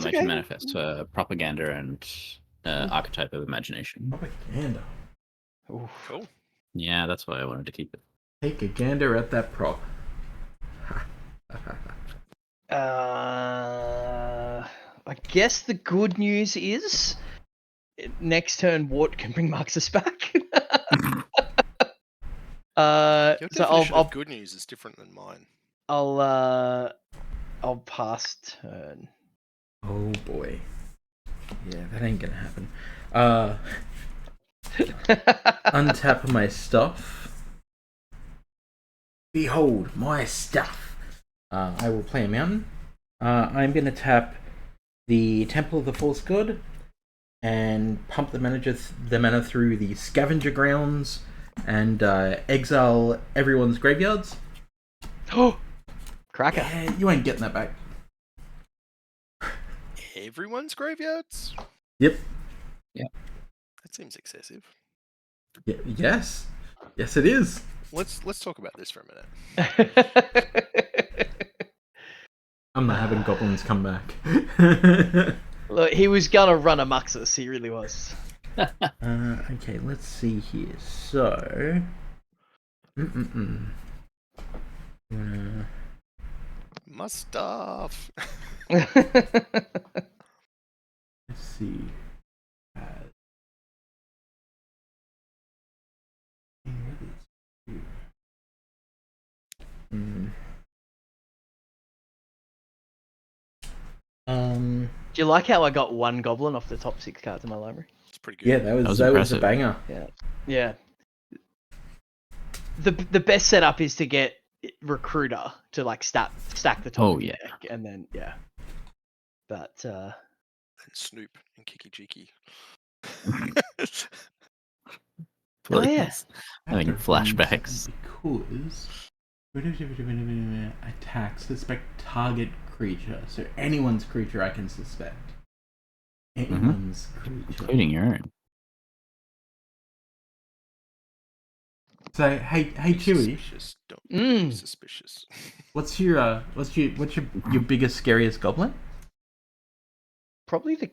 okay. a manifest for propaganda and archetype of imagination. Propaganda. Oof. Cool. Yeah, that's why I wanted to keep it. Take a gander at that prop. I guess the good news is next turn Wart can bring Marxus back. Your So definition I'll of good news is different than mine. I'll pass turn. Oh boy. Yeah, that ain't gonna happen. Untap my stuff. Behold my stuff. I will play a mountain. I'm gonna tap the Temple of the False God and pump the mana through the Scavenger Grounds and exile everyone's graveyards. Oh, cracker! Yeah, you ain't getting that back. Everyone's graveyards? Yep. That seems excessive. Yes. Yes, it is. Let's talk about this for a minute. I'm not having goblins come back. Look, he was gonna run a Muxus. He really was. Okay, let's see here. So, My stuff. let's see. Do you like how I got one goblin off the top 6 cards in my library? It's pretty good. Yeah, that was a impressive. banger. Yeah. The best setup is to get Recruiter to like stack the top of your deck, and then But And Snoop and Kiki Jiki. Please. Having After a frame flashbacks. Because attack, suspect target creature. So anyone's creature I can suspect. Anyone's creature. Including your own. So hey Chewie. Suspicious. Don't be suspicious. What's your biggest scariest goblin? Probably the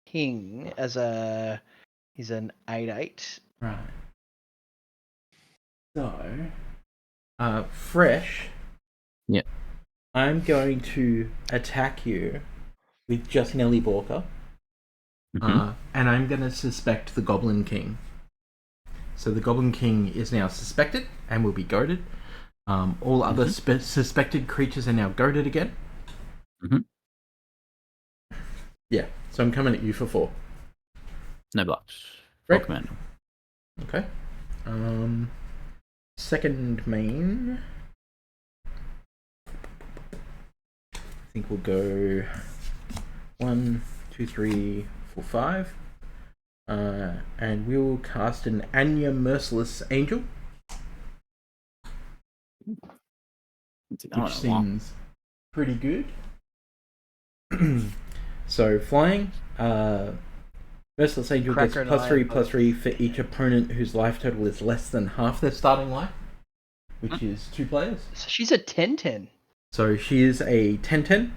king he's an 8/8. Right. So fresh. Yep. I'm going to attack you with just Nelly Borka. And I'm going to suspect the Goblin King. So the Goblin King is now suspected and will be goaded. All other suspected creatures are now goaded again. Yeah, so I'm coming at you for 4. No blocks. Great. Command. Okay. Second main. I think we'll go 1, 2, 3, 4, 5. And we'll cast an Anya Merciless Angel. Which seems pretty good. So flying, Merciless Angel gets +3/+3 for each opponent whose life total is less than half their starting life, which is 2 players. So she's a 10/10. So she is a 10/10.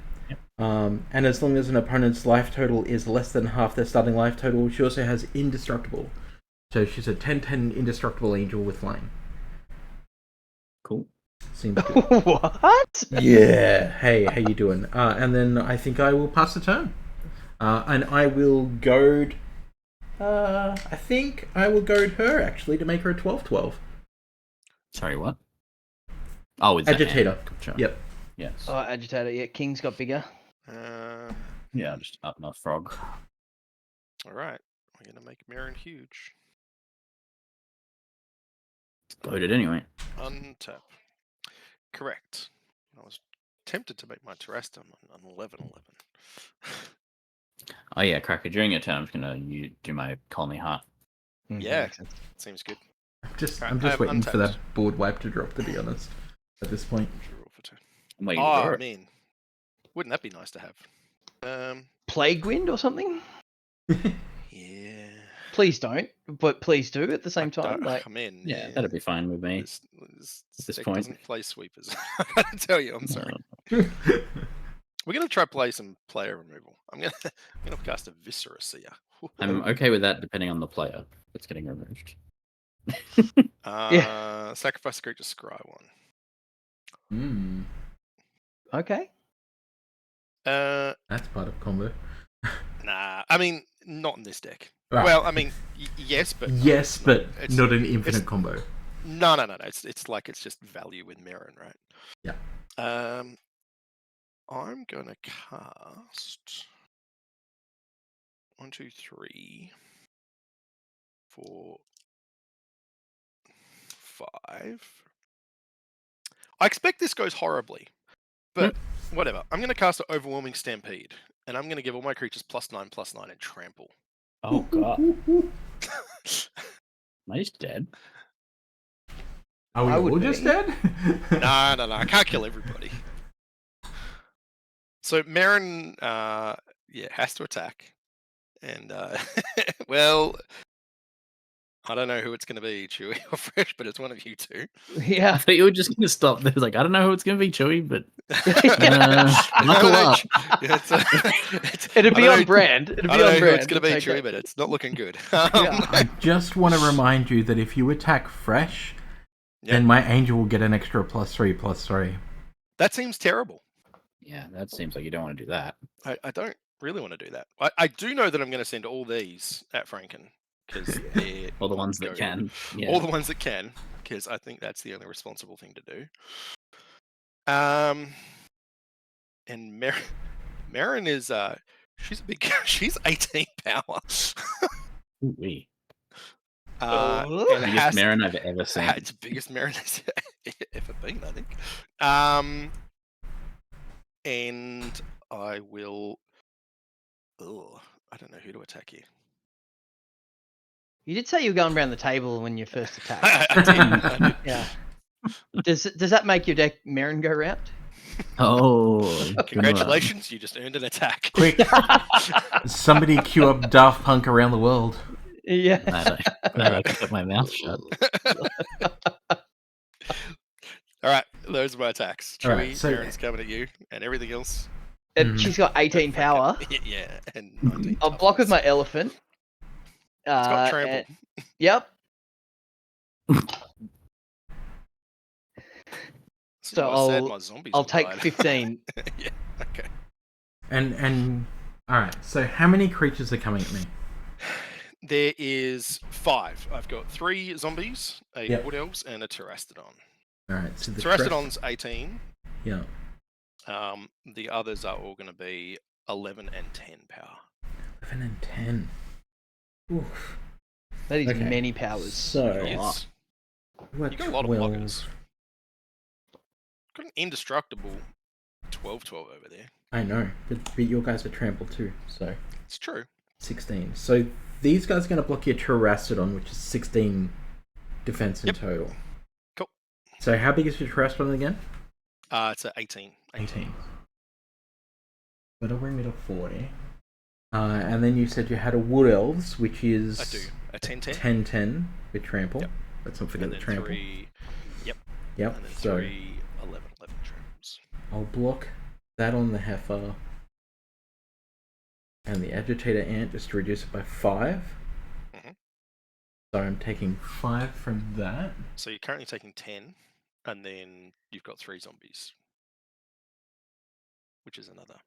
And as long as an opponent's life total is less than half their starting life total, she also has Indestructible. So she's a 10/10 Indestructible Angel with flying. Cool. Seems good. What? Yeah. Hey, how you doing? And then I think I will pass the turn. And I will goad... I think I will goad her, actually, to make her a 12/12. Sorry, what? Oh, it's Agitator. Gotcha. Yep. Yes. Oh, agitator. Yeah, king's got bigger. Yeah, just up my frog. Alright. We're going to make Marin huge. Loaded anyway. Untap. Correct. I was tempted to make my Terrastum on 11/11. Oh yeah, Cracker. During your turn, I'm just gonna do my Colony Heart. Yeah, seems good. I'm just waiting for that board wipe to drop, to be honest, at this point. I mean, wouldn't that be nice to have? Plague Wind or something? Yeah. Please don't, but please do at the same time. Like, I'm in. Yeah, that'd be fine with me. This point, doesn't play sweepers. I gotta tell you, I'm sorry. We're gonna try play some player removal. I'm gonna cast a Viscera Seer. I'm okay with that, depending on the player that's getting removed. Sacrifice a creature, scry 1. Okay. That's part of combo. Nah, I mean, not in this deck. Right. Well, I mean, yes, but not an infinite combo. No. It's like it's just value with Marin, right? Yeah. I'm gonna cast 1, 2, 3, 4, 5. I expect this goes horribly, but whatever. I'm gonna cast an Overwhelming Stampede, and I'm gonna give all my creatures +9/+9 and trample. Oh god. He's dead. Are we all just dead? No. I can't kill everybody. So Marin, has to attack, and well, I don't know who it's going to be, Chewy or Fresh, but it's one of you two. Yeah. I thought you were just going to stop there. Like, I don't know who it's going to be, Chewy, but knuckle up. It'd be on brand. It'd be on brand. It's going to be Chewy, but it's not looking good. I just want to remind you that if you attack Fresh, then my angel will get an extra +3/+3. That seems terrible. Yeah, that seems like you don't want to do that. I don't really want to do that. I do know that I'm going to send all these at Franken. Because all the ones that can. Yeah. All the ones that can, because I think that's the only responsible thing to do. And Marin is she's 18 power. Ooh-wee. Biggest Marin I've ever seen. It's the biggest Marin has ever been, I think. And I will. I don't know who to attack here. You did say you were going around the table when you first attacked. I did. Yeah. Does that make your deck merry-go round? Oh, Congratulations, you just earned an attack. Quick, somebody queue up Daft Punk Around the World. Yeah. I can put my mouth shut. All right, those are my attacks. All right, Chewie, so- Marin's coming at you, and everything else. And she's got 18 power. Yeah, and 19. I'll block with my elephant. It's got trample. Yep. So I'll take 15. Yeah. Okay. And all right. So how many creatures are coming at me? There is 5. I've got 3 zombies, a Yep. wood elves, and a pterastodon. All right. So the Pterastodon's 18. Yeah. The others are all going to be 11 and 10 power. 11 and 10. Oof. That is Okay. many powers. So It's, you you got a lot of blockers. Got an indestructible 12/12 over there. I know, but your guys are trampled too, so It's true. 16. So these guys are going to block your Pterastodon, which is 16 defense in Yep. total. Cool. So how big is your Pterastodon again? It's at 18. 18. That'll bring me to 40. And then you said you had a Wood Elves, which is... I do. A 10/10. 10/10 with trample. Yep. Let's not forget And the then trample. 3. Yep. Yep, And then so 3, 11 tramples. I'll block that on the Heifer. And the Agitator Ant just to reduce it by 5. Mhm. So I'm taking 5 from that. So you're currently taking 10, and then you've got 3 zombies, which is another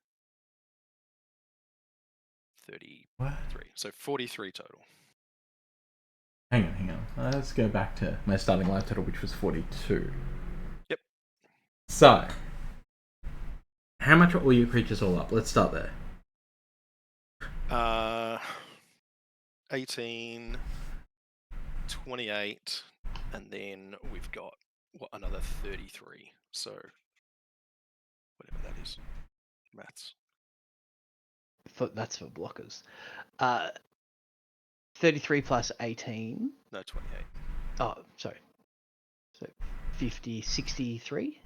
33. What? So 43 total. Hang on. Let's go back to my starting life total, which was 42. Yep. So, how much are all your creatures all up? Let's start there. 18, 28, and then we've got another 33. So whatever that is, maths. That's for blockers. 33 plus 18. No, 28. Oh, sorry. So 50, 63?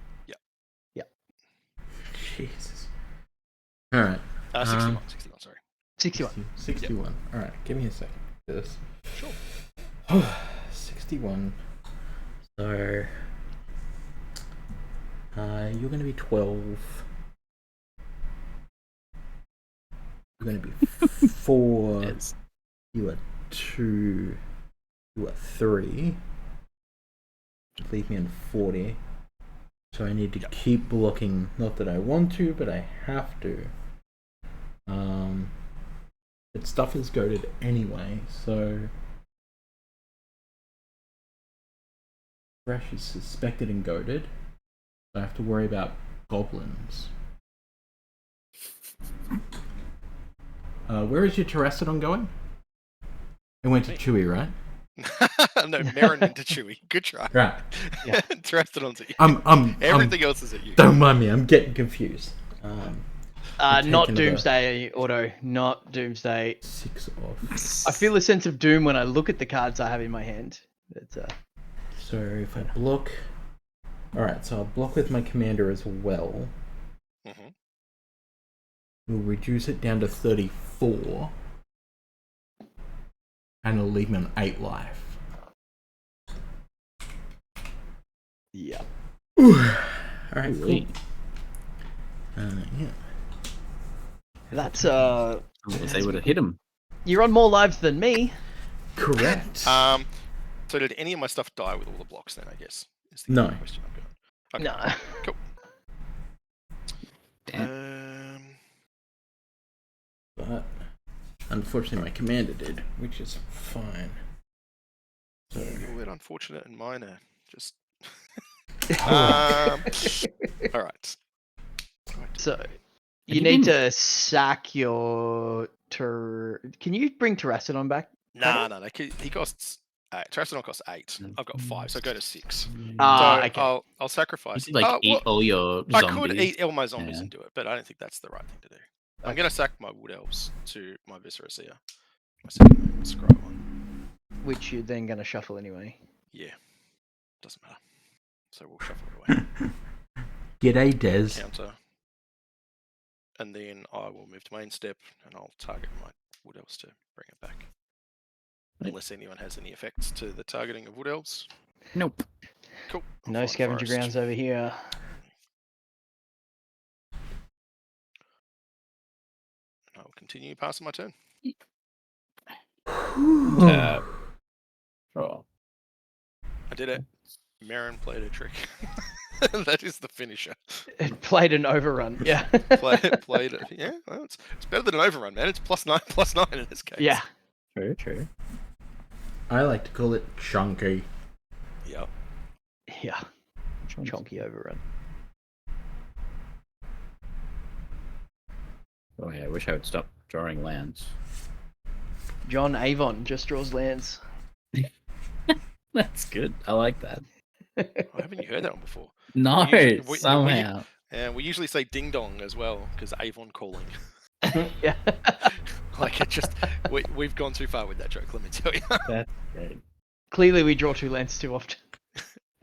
Jesus. Alright. 61, sorry. 61. 61. Alright, give me a second for this. Sure. 61. So, you're going to be 12. You're going to be 4. It's You are 2. You are 3. Leave me on 40. So I need to keep blocking. Not that I want to, but I have to. But stuff is goaded anyway, so Thresh is suspected and goaded. So I have to worry about goblins. Where is your Pterastodon going? It went to Chewie, right? No, Marin went to Chewie. Good try. Right. Yeah. Pterastodon's at you. Everything else is at you. Don't mind me. I'm getting confused. Not taking Doomsday, Auto. Not Doomsday. 6 off. I feel a sense of doom when I look at the cards I have in my hand. It's, So if I block... Alright, so I'll block with my commander as well. Mm-hmm. We'll reduce it down to 34. And it'll leave me on 8 life. yeah. Alright, cool. Yeah. That's, they would have hit him. you're on more lives than me. Correct. So did any of my stuff die with all the blocks then, I guess? Is the No. question I've got. No. Cool. Damn. But unfortunately my commander did, which is fine. So A little bit unfortunate and minor. Just. Oh. All right. So, you you need been- to sack your... Can you bring Pterastodon back? No. He costs. Pterastodon costs 8. I've got 5, so go to 6. Ah, So okay. I'll sacrifice. You could eat all your I zombies. could eat all my zombies Yeah. and do it, but I don't think that's the right thing to do. I'm going to sack my wood elves to my Viscera Seer. My second scroll one. which you're then going to shuffle anyway. Yeah, doesn't matter. So we'll shuffle it away. G'day, Des. Counter. And then I will move to main step, and I'll target my Wood Elves to bring it back. Unless anyone has any effects to the targeting of Wood Elves. Nope. Cool. I'll No find scavenger forest. grounds over here. And I will continue passing my turn. Sure. I did it. Marin played a trick. That is the finisher. It played an overrun. Yeah. Played it. Yeah, well, it's better than an overrun, man. It's +9 in this case. Yeah. True. I like to call it chunky. Yep. Yeah. Chonky overrun. Oh yeah, I wish I would stop drawing lands. John Avon just draws lands. That's good. I like that. Oh, haven't you heard that one before? No, We somehow. And we usually say ding dong as well because Avon calling. Yeah. Like it just we've gone too far with that joke. Let me tell you. That's great. Clearly, we draw two lands too often.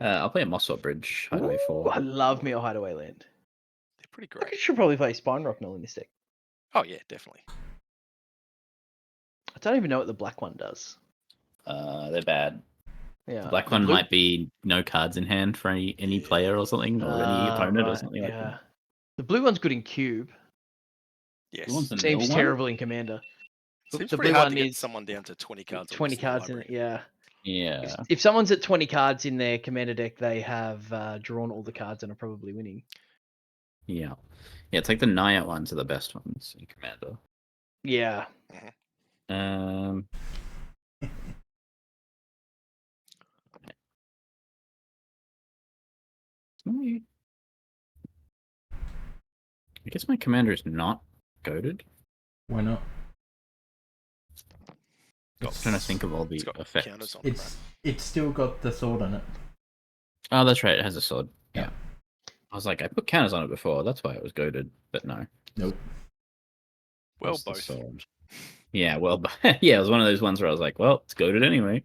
I'll play a Mosswell Bridge. Hideaway Ooh, 4. I love me a hideaway land. They're pretty I great. should probably play Spine Rocknell in this deck. Oh yeah, definitely. I don't even know what the black one does. They're bad. Yeah. The black the one blue- might be no cards in hand for any player or something, or any opponent or right, something like that. The blue one's good in cube. Yes. The one's the Seems middle terrible in commander. Seems the pretty blue hard one to get is someone down to 20 cards. 20 in their cards in it, library. yeah. Yeah. If someone's at 20 cards in their commander deck, they have drawn all the cards and are probably winning. Yeah. Yeah, it's like the Naya ones are the best ones in Commander. Yeah. Um. I guess my commander is not goaded. Why not? I'm trying to think of all the It's got effects. counters on the front. It's still got the sword on it. Oh, that's right. It has a sword. Yeah. Yeah. I was like, I put counters on it before. That's why it was goaded, but no. Nope. Well, It's the both. sword. Yeah, well, yeah, it was one of those ones where I was like, well, it's goaded anyway.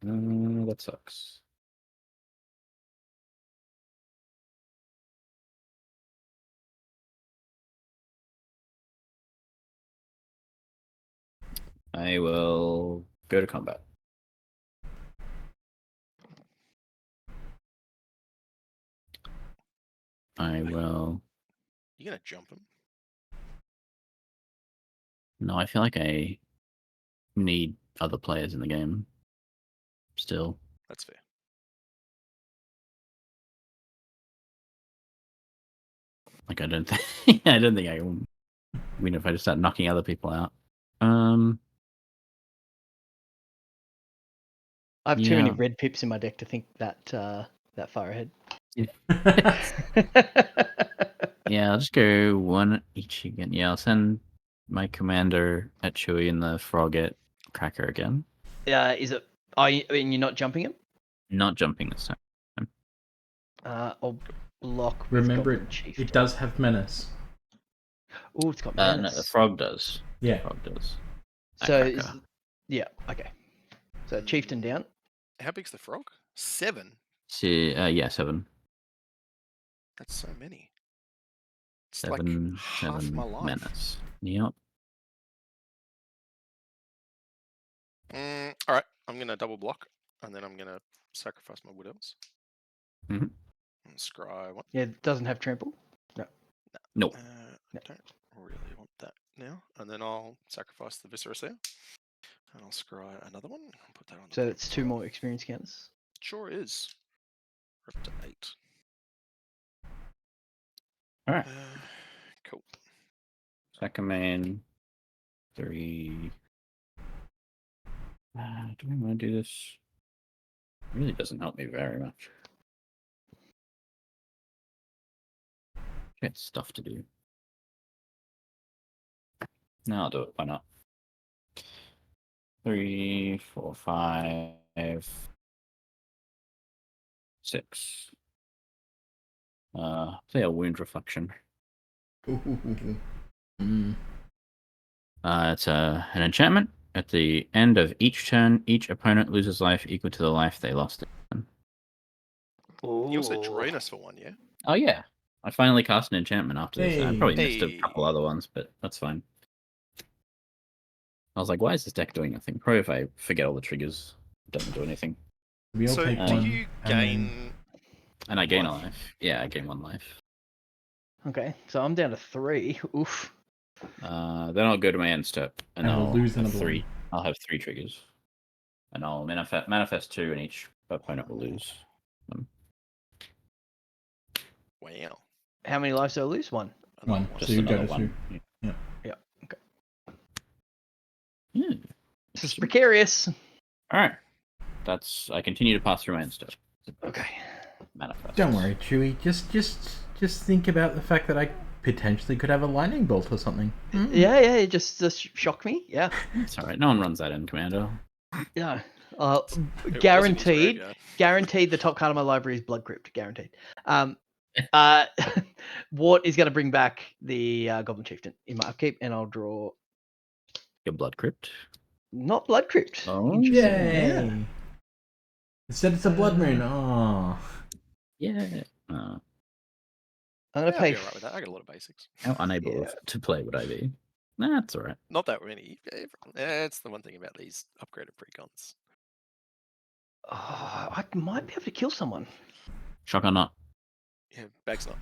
That sucks. I will go to combat. I will. You gonna jump him? No, I feel like I need other players in the game. Still. That's fair. Like I don't think I can win if I just start knocking other people out. I have too many Yeah. red pips in my deck to think that far ahead. Yeah, I'll just go one each again. Yeah, I'll send my commander at Chewie and the frog at Cracker again. Is it? I mean, you're not jumping him? Not jumping this time. I'll block. With Remember, Goblin Chief. it does have menace. Oh, it's got No, menace. the frog does. Yeah. The frog does. At So, Cracker. yeah, okay. So Chieftain down. How big's the frog? 7. Yeah, 7. That's so many. It's 7, like half 7 my life. menace. Yep. All right, I'm gonna double block, and then I'm gonna sacrifice my Wood Elves. Mhm. And scry one. Yeah, it doesn't have trample. Nope. I don't really want that now. And then I'll sacrifice the Viscera Seer. And I'll scry another one. I'll put that on. So it's 2 more experience counters. Sure is. We're up to 8. All right. Cool. Second main. 3. Do I want to do this? It really doesn't help me very much. Got stuff to do. No, I'll do it. Why not? 3, 4, 5, 6. Say a wound reflection. Mm. It's an enchantment. At the end of each turn, each opponent loses life equal to the life they lost. You also join us for one, yeah? Oh, yeah. I finally cast an enchantment after this. I probably missed a Hey. couple other ones, but that's fine. I was like, why is this deck doing nothing? Probably if I forget all the triggers, it doesn't do anything. We all So take do one, you and gain... And I gain a life. Yeah, I gain 1 life. Okay, so I'm down to 3. Oof. Then I'll go to my end step, and And we'll I'll lose have another 3. one. I'll have 3 triggers. And I'll manifest 2, and each opponent will lose. Wow. How many lives do I lose? 1. One. Just So you go another to 1. 2. Yeah. Okay. Yeah. This is precarious. Alright. I continue to pass through my end step. Okay. Manifest. Don't worry, Chewie. Just think about the fact that I potentially could have a lightning bolt or something. Yeah, it just shocked me. Yeah. It's alright. No one runs that in, Commando. Yeah. It was in his Guaranteed. graveyard. Guaranteed. The top card of my library is Blood Crypt. Guaranteed. What is going to bring back the Goblin Chieftain in my upkeep, and I'll draw Your Blood Crypt. not Blood Crypt. Oh, Interesting. Yay! Yeah. Instead, it's a blood moon. Oh. Yeah. I'm Yeah, gonna I'll pay. be alright with that. I got a lot of basics. How unable Yeah. to play would I be? Nah, that's alright. Not that many. It's the one thing about these upgraded precons. I might be able to kill someone. Shock or not. Yeah, bag's not.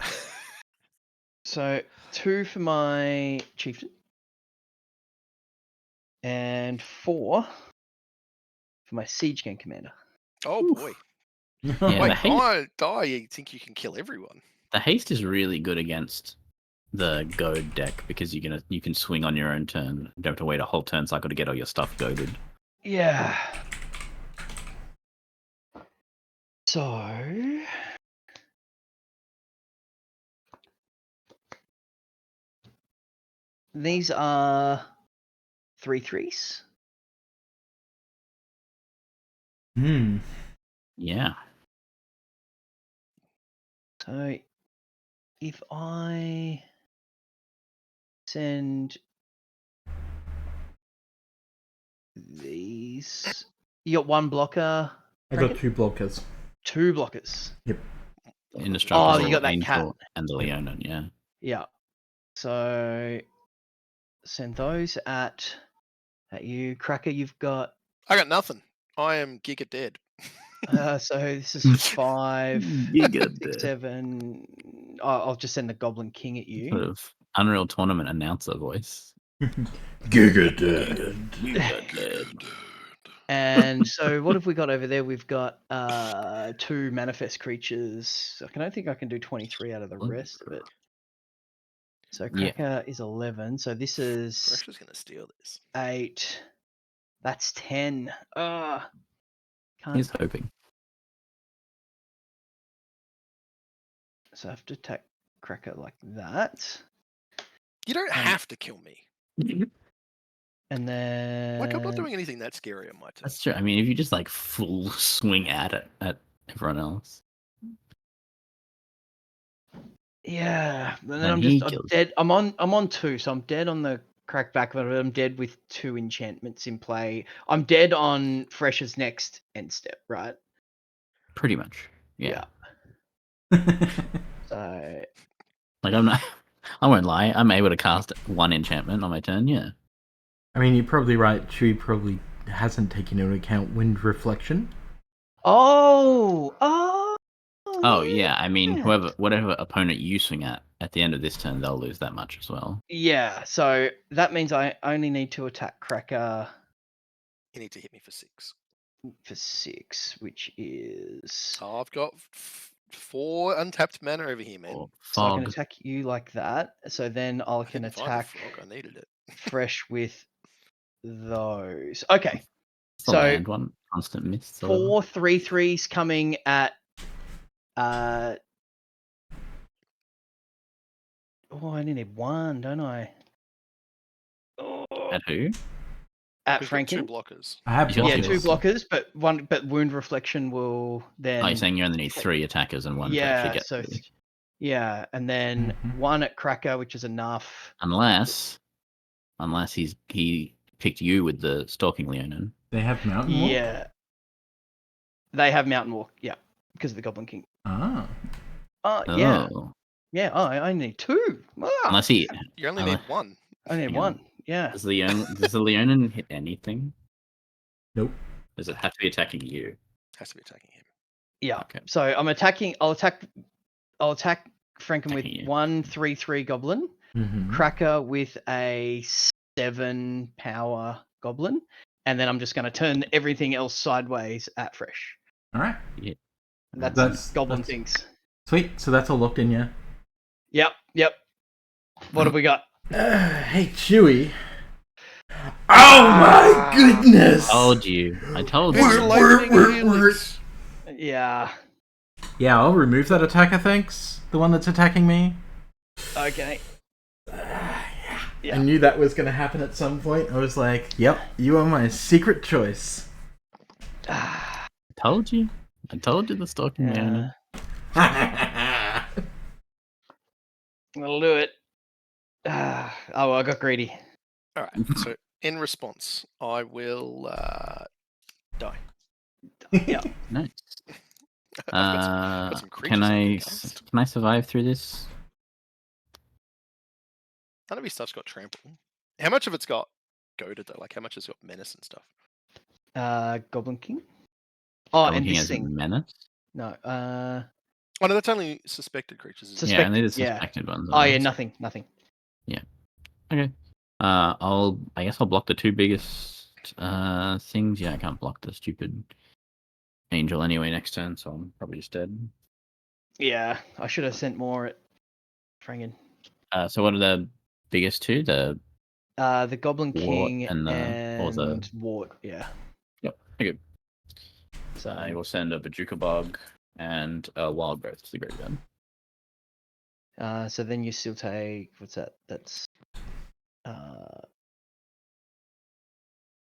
So 2 for my Chieftain, and 4 for my Siege Gang Commander. Oh boy. Yeah, Wait, the haste, I think you can kill everyone. the haste is really good against the goad deck because you can swing on your own turn. You don't have to wait a whole turn cycle to get all your stuff goaded. Yeah. So these are 3/3s. Yeah. So if I send these, you got 1 blocker. I got 2 blockers. 2 blockers. Yep. Indestructible, you got that Angel, cat. and the Leonin, yeah. Yeah. So send those at you. Cracker, you've got I got nothing. I am giga dead. so this is 5, Giga 6, dead. 7. I'll just send the Goblin King at you. Sort of Unreal Tournament announcer voice. Giga dead. And so what have we got over there? We've got 2 manifest creatures. I don't think I can do 23 out of the rest of it. So Cracker is 11. So this is Fresh is gonna steal this. 8. That's 10. Can't. He's hoping. So I have to attack Cracker like that. You don't have to kill me. And then Like, I'm not doing anything that scary on my turn. That's true. I mean, if you just like full swing at it at everyone else. Yeah, and then And I'm dead. I'm on 2, so I'm dead on the crack back of it. I'm dead with 2 enchantments in play. I'm dead on Fresh's next end step, right? Pretty much. Yeah. So Like I won't lie, I'm able to cast 1 enchantment on my turn, yeah. I mean, you're probably right. Chewie probably hasn't taken into account wind reflection. Oh yeah, I mean whatever opponent you swing at the end of this turn, they'll lose that much as well. Yeah, so that means I only need to attack Cracker. You need to hit me for 6. For 6, which is Oh, I've got 4 untapped mana over here, man. So I can attack you like that. So then I can attack frog. I needed it. Fresh with those. Okay. So land one, constant miss. 4 3/3s coming at I only need 1, don't I? At who? At We've got Franken. 2 blockers. I have Yeah, blockers. 2 blockers, but wound reflection will then. Oh, you're saying you only need 3 attackers and 1 to actually get so through. yeah, and then 1 at Cracker, which is enough. Unless he picked you with the Stalking Leonin. They have Mountain Walk? Yeah. They have Mountain Walk, yeah, because of the Goblin King. Ah. Yeah. Oh. Yeah, I need 2. Ah, Unless he... You only need 1. I need Hang 1, on. yeah. Does the Leonin hit anything? Nope. Does it have to be attacking you? Has to be attacking him. Yeah. Okay. So I'm attacking. I'll attack Franken with Attacking you. 1/3/3 Goblin, Mm-hmm. Cracker with a 7 power Goblin, and then I'm just going to turn everything else sideways at Fresh. All right. Yeah. That's Goblin things. Sweet. So that's all locked in, yeah? Yep. What have we got? Hey, Chewie. Oh my goodness! I told you. Yeah. Yeah, I'll remove that attacker, thanks. The one that's attacking me. Okay. I knew that was going to happen at some point. I was like, yep, you are my secret choice. I told you the Stalking Leonin. I'll do it. I got greedy. All right. So in response, I will die. Yeah. Nice. I've got some creatures Can I I can cast. survive through this? None of his stuff's got trample. How much of it's got goaded though? Like how much has got menace and stuff? Goblin King. Oh, Goblin and King this has thing. menace? No. Oh no, that's only suspected creatures. Isn't it? Yeah, only the yeah. suspected ones. Oh yeah, nothing. Okay. I guess I'll block the 2 biggest things. Yeah, I can't block the stupid angel anyway next turn, so I'm probably just dead. Yeah, I should have sent more at Frangen. So what are the biggest 2? The Goblin Wart King and Wart. Yeah. Yep. Okay. So I will send a Bajuka Bog and a Wild Growth to the graveyard. So then you still take what's that? That's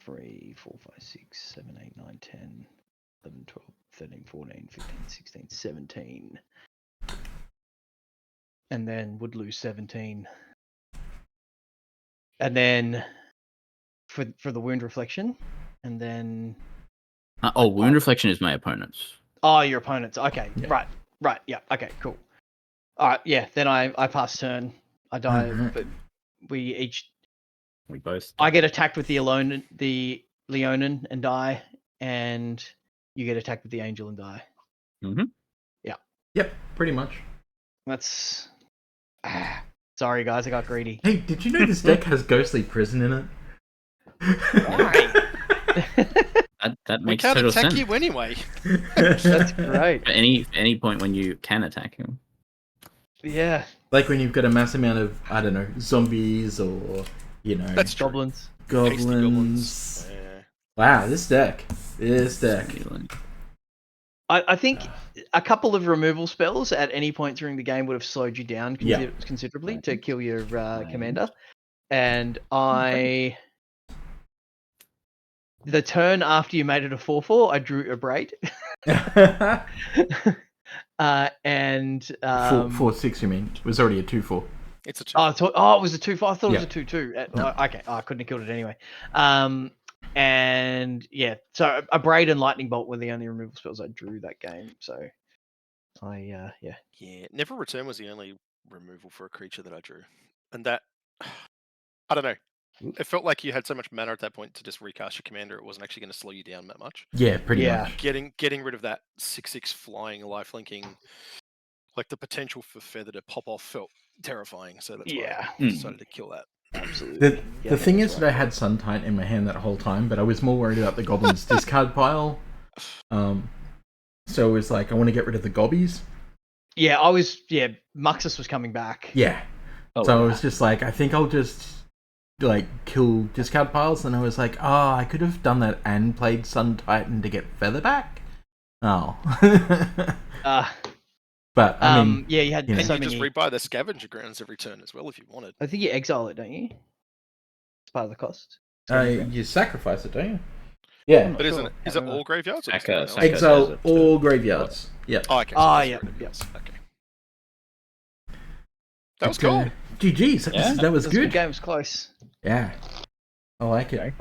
3, 4, 5, 6, 7, 8, 9, 10, 11, 12, 13, 14, 15, 16, 17. And then would lose 17. And then for the wound reflection. And then Wound Reflection is my opponent's. Oh, your opponent's. Okay. Yeah. Right. Yeah. Okay, cool. Alright, yeah, then I pass turn. I die, but we both. I get attacked with the Leonin and die, and you get attacked with the Angel and die. Mm-hmm. Yeah. Yep, pretty much. That's sorry guys, I got greedy. Hey, did you know this deck has Ghostly Prison in it? Why? That We makes can't total attack sense. you anyway. That's great. At any point when you can attack him. Yeah. Like when you've got a mass amount of, I don't know, zombies or, you know... That's true. Goblins. Goblins. Hasty goblins. Yeah. Wow, this deck. I think a couple of removal spells at any point during the game would have slowed you down considerably to kill your commander. And the turn after you made it a 4/4, I drew a Braid. And 4/6, you mean? It was already a 2/4. It's a 2. it was a 2/4. I thought it was a 2/2. No. Okay, I couldn't have killed it anyway. And yeah, so a Braid and Lightning Bolt were the only removal spells I drew that game. So yeah. Yeah, Never Return was the only removal for a creature that I drew, and that I don't know. It felt like you had so much mana at that point to just recast your commander. It wasn't actually going to slow you down that much. Yeah, pretty much. Getting rid of that 6/6 flying lifelinking, like the potential for Feather to pop off felt terrifying. So that's why I decided to kill that. Absolutely. The thing is that I had Suntide in my hand that whole time, but I was more worried about the Goblin's discard pile. So it was like, I want to get rid of the Gobbies. Yeah, Muxus was coming back. Yeah. I was just like, I think I'll just kill discard piles, and I was like, I could have done that and played Sun Titan to get Feather back. Oh. But I mean, yeah, you had and so you many. just rebuy the scavenger grounds every turn as well if you wanted. I think you exile it, don't you? It's part of the cost. you sacrifice it, don't you? Yeah. But is it all graveyards? Or Sacker, just sacker. Exile all graveyards. Yeah. Oh, okay. Yeah. Yes. Okay. That was cool. GG's. Yeah. That was The good. game was close. Yeah. I like it.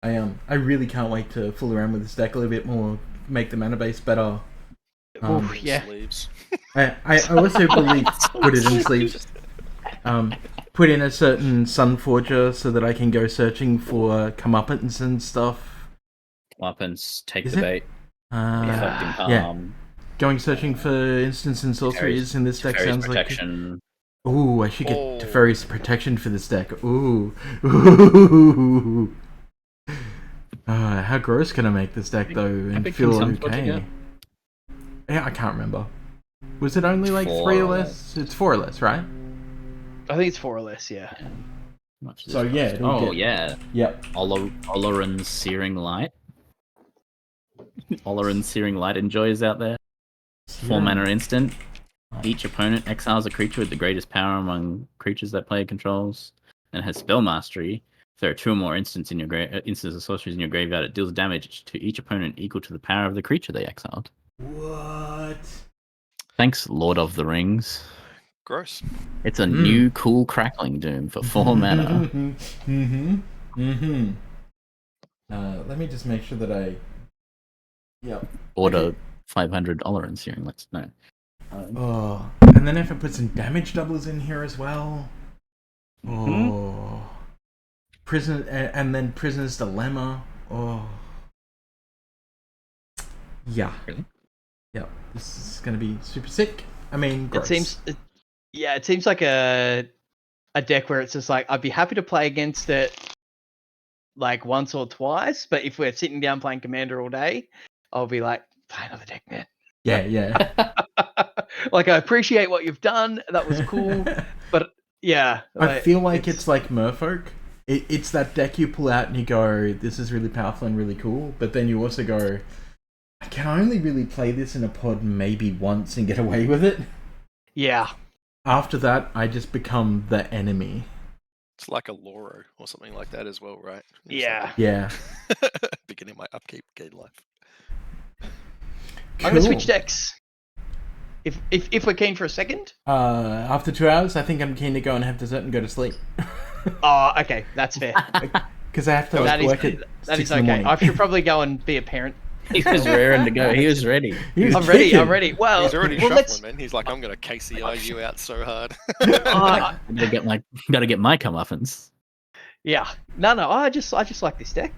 I really can't wait to fool around with this deck a little bit more, make the mana base better. Yeah. Sleeves. I also believe put it in sleeves. Put in a certain Sunforger so that I can go searching for comeuppance and stuff. Comeuppance, take Is the it? bait. Reflecting Palm. Yeah. Going searching for instants and sorceries in this deck Teferi's sounds protection. like... Ooh, I should get Teferi's protection for this deck. Ooh. Ooh. How gross can I make this deck, though, and feel okay? Yeah, I can't remember. Was it only like 3 or less? It's 4 or less, right? I think it's 4 or less, yeah. So yeah, yeah. Yep. Oloran's Searing Light. Oloran's Searing Light enjoys out there. 4 mana instant. Each opponent exiles a creature with the greatest power among creatures that player controls, and has spell mastery. If there are 2 or more instants or sorceries in your graveyard, it deals damage to each opponent equal to the power of the creature they exiled. What? Thanks, Lord of the Rings. Gross. It's a new cool crackling doom for 4 mana. Let me just make sure that I... Yep. Order 500 Oloran Searing Lights. No. And then if I put some damage doublers in here as well. Prison, and then Prisoner's Dilemma. Yeah. Really? Yep. This is going to be super sick. I mean, gross. It seems like a deck where it's just like, I'd be happy to play against it like once or twice, but if we're sitting down playing Commander all day, I'll be like, play another deck, man. Yeah. Like, I appreciate what you've done. That was cool. But yeah. I feel like it's like Merfolk. It's that deck you pull out and you go, this is really powerful and really cool. But then you also go, I can only really play this in a pod maybe once and get away with it. Yeah. After that, I just become the enemy. It's like a Loro or something like that as well, right? Yeah. Yeah. Beginning my upkeep game life. I'm gonna switch decks. If we're keen for a second. After 2 hours, I think I'm keen to go and have dessert and go to sleep. Oh, okay, that's fair. Because I have to work at 6 in the morning. I should probably go and be a parent. He was raring to go. He was ready. I'm ready. Well, he's already shuffling, man. He's like, I'm gonna KCI you out so hard. Gotta get my comeuppance. Yeah. No. I just like this deck.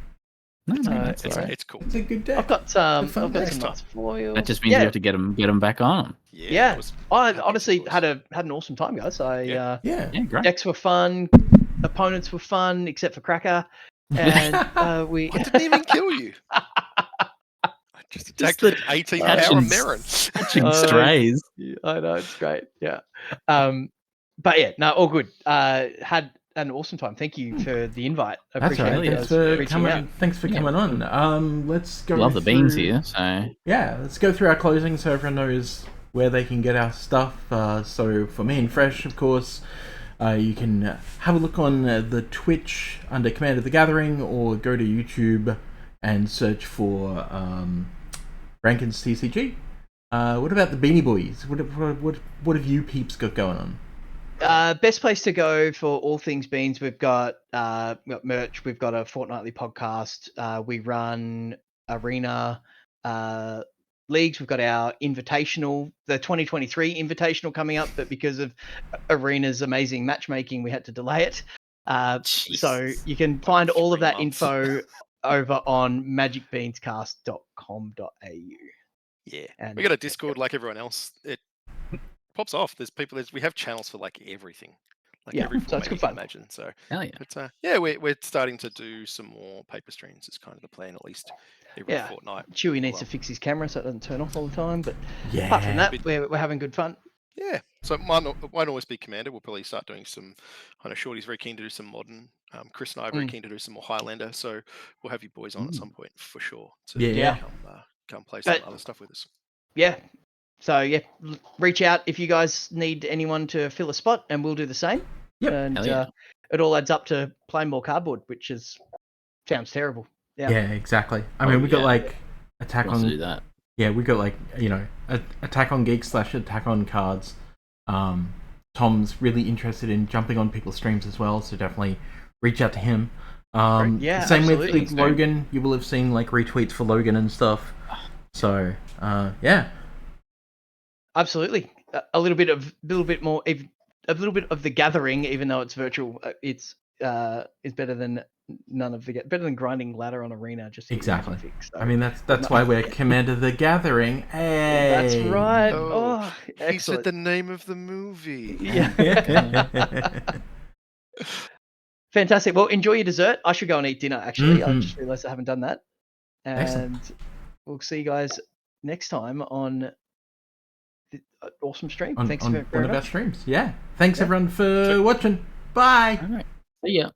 It's cool. It's a good deck. I've got some nice foil. That just means you have to get them back on. Yeah. I honestly had an awesome time, guys. Great. Decks were fun. Opponents were fun, except for Cracker. And I didn't even kill you. I just attacked with 18 power Merrin. Catching strays. I know, it's great. Yeah. But yeah, no, all good. Had an awesome time. Thank you for the invite. I appreciate it. Thanks for coming on. Let's go. Love the beans here. So yeah, let's go through our closing so everyone knows where they can get our stuff. So for me and Fresh, of course, you can have a look on the Twitch under Command of the Gathering, or go to YouTube and search for Rankin's TCG. What about the Beanie Boys? What have you peeps got going on? Best place to go for all things beans. We've got merch. We've got a fortnightly podcast. We run arena leagues. We've got our invitational, the 2023 invitational coming up, but because of arena's amazing matchmaking, we had to delay it. So you can find all of that info over on magicbeanscast.com.au. Yeah, and we got a Discord like everyone else. It pops off. We have channels for like everything, every format so it's good fun. Imagine. So hell yeah. But we're starting to do some more paper streams. It's kind of the plan, at least every fortnight. Chewy needs to fix his camera so it doesn't turn off all the time. But apart from that, we're having good fun. Yeah, so it won't always be Commander. We'll probably start doing some. I know Shorty's very keen to do some modern. Chris and I are very keen to do some more Highlander. So we'll have you boys on at some point for sure. To come play some other stuff with us. Yeah. So reach out if you guys need anyone to fill a spot, and we'll do the same. Yep. And it all adds up to playing more cardboard, which sounds terrible. Yeah. Yeah, exactly. I mean, we got like Attack on. Do that. Yeah, we got like Attack on Geeks / Attack on Cards. Tom's really interested in jumping on people's streams as well, so definitely reach out to him. Yeah, same absolutely. with Logan. You will have seen like retweets for Logan and stuff. So yeah, absolutely. A little bit of the gathering, even though it's virtual. It's better than better than grinding ladder on arena. Just to exactly. fix, so. I mean that's why we're Commander the Gathering. Hey, that's right. Oh, excellent. He said the name of the movie. Yeah. Fantastic. Well, enjoy your dessert. I should go and eat dinner. Actually, I just realised I haven't done that. And Excellent. We'll see you guys next time on the awesome stream. On Thanks one very of our much. streams. Yeah. Thanks everyone for watching. Bye. All right. See ya.